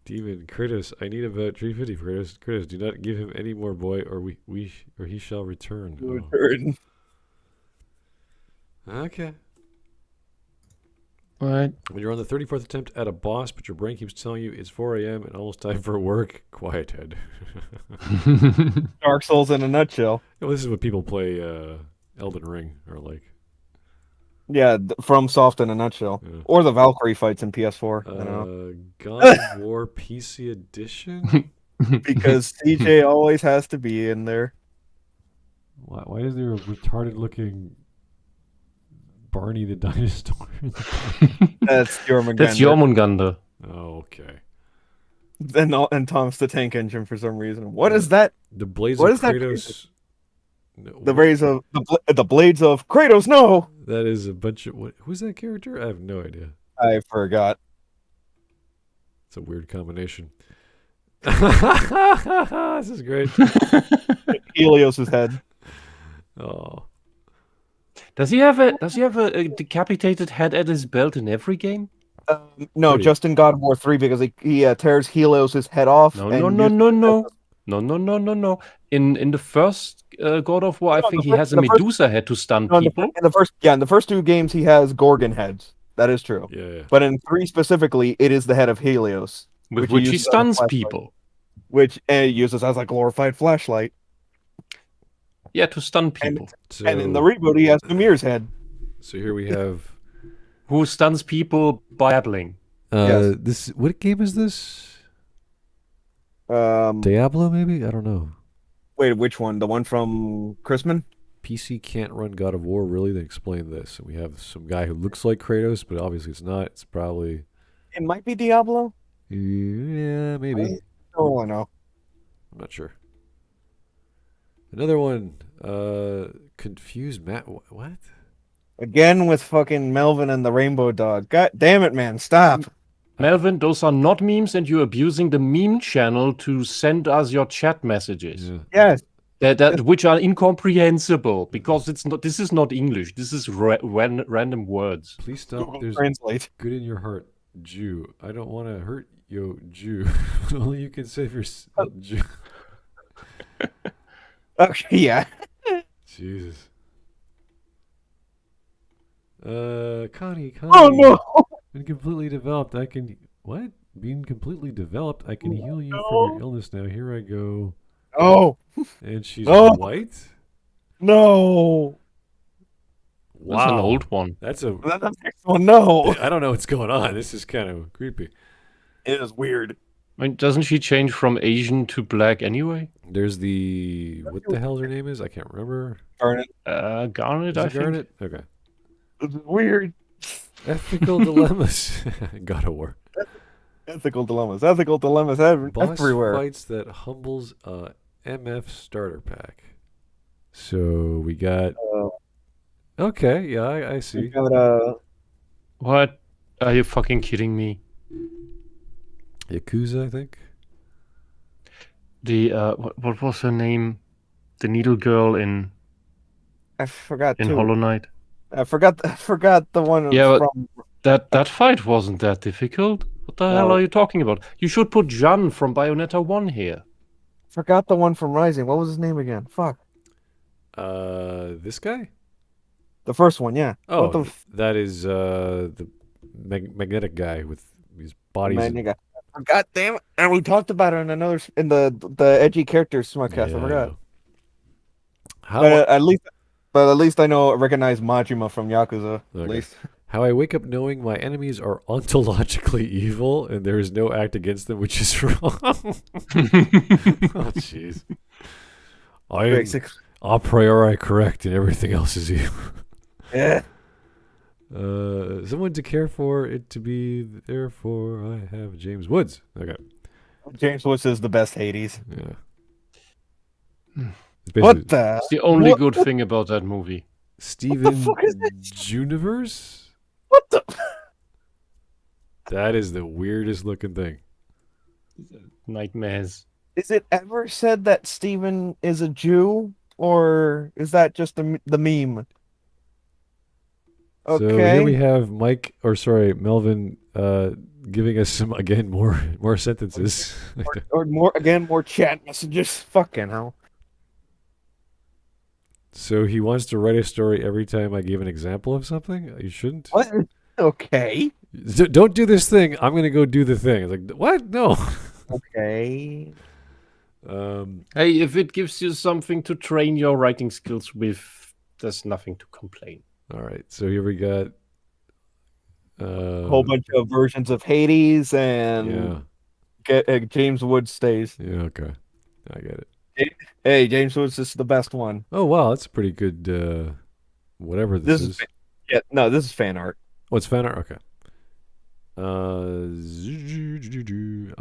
Demon Kratos, I need about 350 for Kratos. Kratos, do not give him any more, boy, or he shall return. return. Oh. Okay. All right. When you're on the 34th attempt at a boss, but your brain keeps telling you it's 4 a.m. and almost time for work, quiet head. Dark Souls in a nutshell. Well, this is what people play Elden Ring are like. Yeah, from Soft in a nutshell. Yeah. Or the Valkyrie fights in PS4. I don't know. God of War PC Edition? Because CJ always has to be in there. Why is there a retarded looking Barney the dinosaur? That's Jormungandr. That's Jormungandr. Oh, okay. And Tom's the tank engine for some reason. What is that? The Blades What of is that Kratos. No, The blades of the blades of Kratos. No, that is a bunch of who's that character? I have no idea. I forgot. It's a weird combination. This is great. Helios's head. Oh, Does he have a decapitated head at his belt in every game? No, Pretty. just in God of War 3 because he tears Helios's head off. No. In the first God of War, I think he has a Medusa head to stun people. In the first two games, he has Gorgon heads. That is true. Yeah. But in 3 specifically, it is the head of Helios, With which he uses as a stuns flashlight, people. which uses as a glorified flashlight. Yeah, to stun people. So, And in the reboot, he has Mimir's head. so here we have Who stuns people by babbling. Yes. this. What game is this? Um, Diablo, maybe? I don't know. wait, which one? The one from Chrisman? PC can't run God of War, really? Then explain this. And we have some guy who looks like Kratos, but obviously it's not. It's probably... It might be Diablo. Yeah, maybe. I don't really know. I'm not sure. Another one. Confused Matt. What? Again with fucking Melvin and the Rainbow Dog. God damn it, man. Stop. Melvin, those are not memes, and you're abusing the meme channel to send us your chat messages. Yeah. Yes. That which are incomprehensible because it's not. This is not English. This is random words. Please stop. Google There's Translate. good in your heart, Jew. I don't want to hurt you, Jew. Only you can save your Jew. Okay, yeah. Jesus. Connie. Oh no. Been completely developed. I can what? Being completely developed. I can heal you from your illness now. Here I go. Oh And she's No. white. no. Wow. That's an old one. That's a. That's the next one. No. I don't know what's going on. This is kind of creepy. It is weird. I mean, doesn't she change from Asian to black anyway? There's the what the hell her name is? I can't remember. Garnet. Garnet, Is I it think. Garnet? Okay. It's weird. Ethical dilemmas. God of War. Ethical dilemmas. Ethical dilemmas Boss everywhere. fights that humbles a MF starter pack. So we got. Okay, yeah, I We see. got What? Are you fucking kidding me? Yakuza, I think. The what was her name? The needle girl in I forgot in too. Hollow Knight. I forgot the one Yeah, but- from That fight wasn't that difficult. What the hell No. are you talking about? You should put Jan from Bayonetta 1 here. forgot the one from Rising. What was his name again? Fuck. This guy? The first one, yeah. Oh, What the f- that is the magnetic guy with his bodies. man, nigga. God damn it. And we talked about it in another in the edgy characters Smudcast. I forgot. How But at least I recognize Majima from Yakuza. At Okay. least. How I wake up knowing my enemies are ontologically evil and there is no act against them, which is wrong. Oh, jeez. I am Basic. a priori correct and everything else is evil. Yeah. Someone to care for, it to be, therefore I have James Woods. Okay. James Woods is the best Hades. Yeah. It's What basically the? It's the only What good the- thing about that movie. Steven fuck is this? Juniverse? What the? That is the weirdest looking thing. Nightmares. Is it ever said that Steven is a Jew, or is that just the meme? Okay. So here we have Melvin giving us some again more sentences. or more chat messages. Fucking hell. So he wants to write a story every time I give an example of something? You shouldn't. What? Okay. Don't do this thing. I'm going to go do the thing. It's like, what? No. Okay. Hey, if it gives you something to train your writing skills with, there's nothing to complain. All right. So here we got A whole bunch of versions of Hades and James Woods stays. Yeah, okay. I get it. Hey, James Woods is the best one. Oh, wow. That's a pretty good whatever this is. This is fan art. Oh, it's fan art? Okay.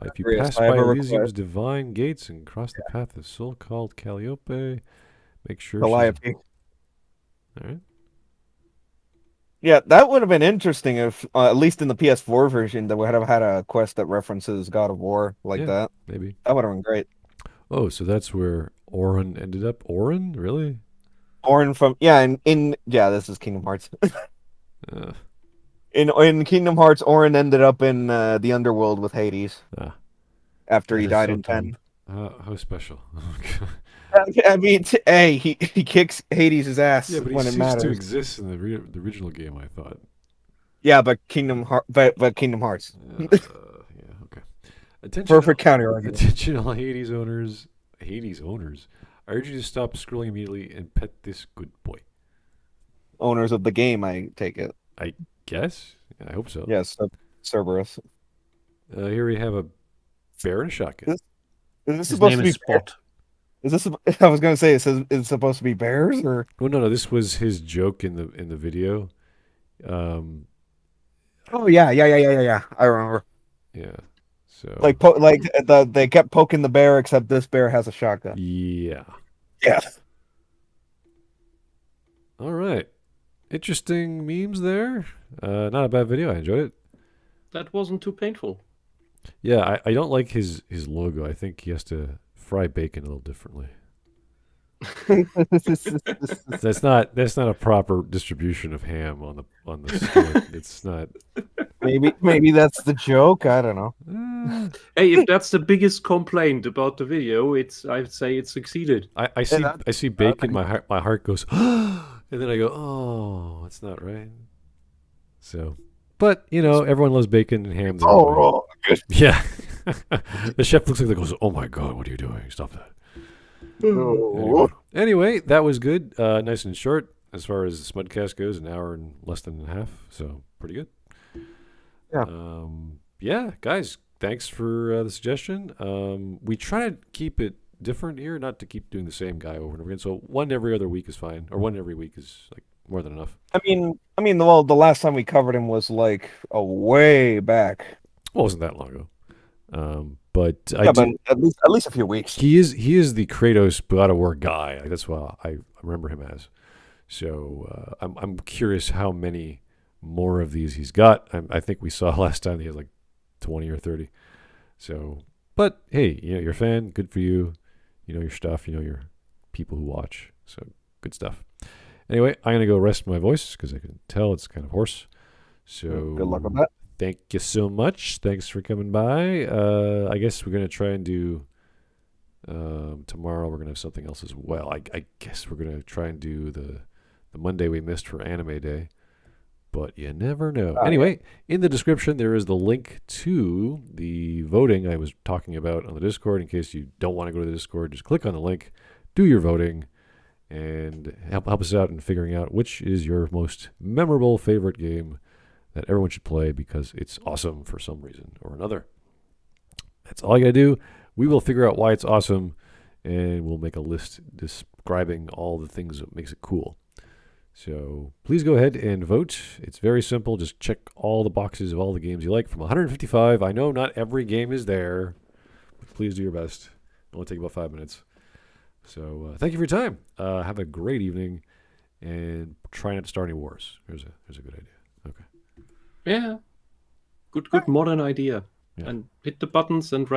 If you pass I have by a Elysium's request. divine gates and cross the path of soul called Calliope, make sure Calliope. All right. Yeah, that would have been interesting if, at least in the PS4 version, that we had had a quest that references God of War like Yeah. that. Maybe. That would have been great. Oh, so that's where Orin ended up. Orin? Really? Orin from this is Kingdom Hearts. Uh, In Kingdom Hearts, Orin ended up in the underworld with Hades after he that is died so in 10. dumb. How special. I mean, hey, he kicks Hades' ass Yeah, but he when it ceased matters. to exist in the original game, I thought. Yeah, but Kingdom Hearts. Yeah, okay. Attention, Perfect counter argument. Attention, all Hades owners. I urge you to stop scrolling immediately and pet this good boy. Owners of the game, I take it. I guess. I hope so. Yes, Cerberus. Here we have a bear and a shotgun. Is this His supposed name to be is Spot. Is this? I was gonna say, is it supposed to be bears or? Well, no. This was his joke in the video. Oh yeah. I remember. Yeah. So. They kept poking the bear, except this bear has a shotgun. Yeah. Yeah. All right. Interesting memes there. Not a bad video. I enjoyed it. That wasn't too painful. Yeah, I don't like his logo. I think he has to fry bacon a little differently. That's not a proper distribution of ham on the stick. It's not. Maybe that's the joke. I don't know. Hey, if that's the biggest complaint about the video, I'd say it succeeded. I see bacon. My heart goes, and then I go, oh, that's not right. So, but everyone loves bacon and ham. Oh, yeah. The chef looks like he goes, oh my god, what are you doing? Stop that. Anyway, that was good. Nice and short as far as the Smudcast goes, an hour and less than a half. So pretty good. Yeah. Guys, thanks for the suggestion. We try to keep it different here, not to keep doing the same guy over and over again. So one every other week is fine, or one every week is like more than enough. I mean, the last time we covered him was like a way back. Well, it wasn't that long ago. But at least a few weeks. He is the Kratos God of War guy. That's what I remember him as. So I'm curious how many more of these he's got. I think we saw last time he had like 20 or 30. So, but hey, you're a fan. Good for you. You know your stuff. You know your people who watch. So good stuff. Anyway, I'm gonna go rest my voice because I can tell it's kind of hoarse. So good luck with that. Thank you so much. Thanks for coming by. I guess we're going to try and do tomorrow. We're going to have something else as well. I guess we're going to try and do the Monday we missed for Anime Day. But you never know. Anyway, in the description, there is the link to the voting I was talking about on the Discord. In case you don't want to go to the Discord, just click on the link, do your voting, and help us out in figuring out which is your most memorable favorite game that everyone should play because it's awesome for some reason or another. That's all you got to do. We will figure out why it's awesome, and we'll make a list describing all the things that makes it cool. So please go ahead and vote. It's very simple. Just check all the boxes of all the games you like from 155. I know not every game is there, but please do your best. It'll only take about 5 minutes. So thank you for your time. Have a great evening, and try not to start any wars. Here's a good idea. Okay. Yeah. Good modern idea. Yeah. And hit the buttons and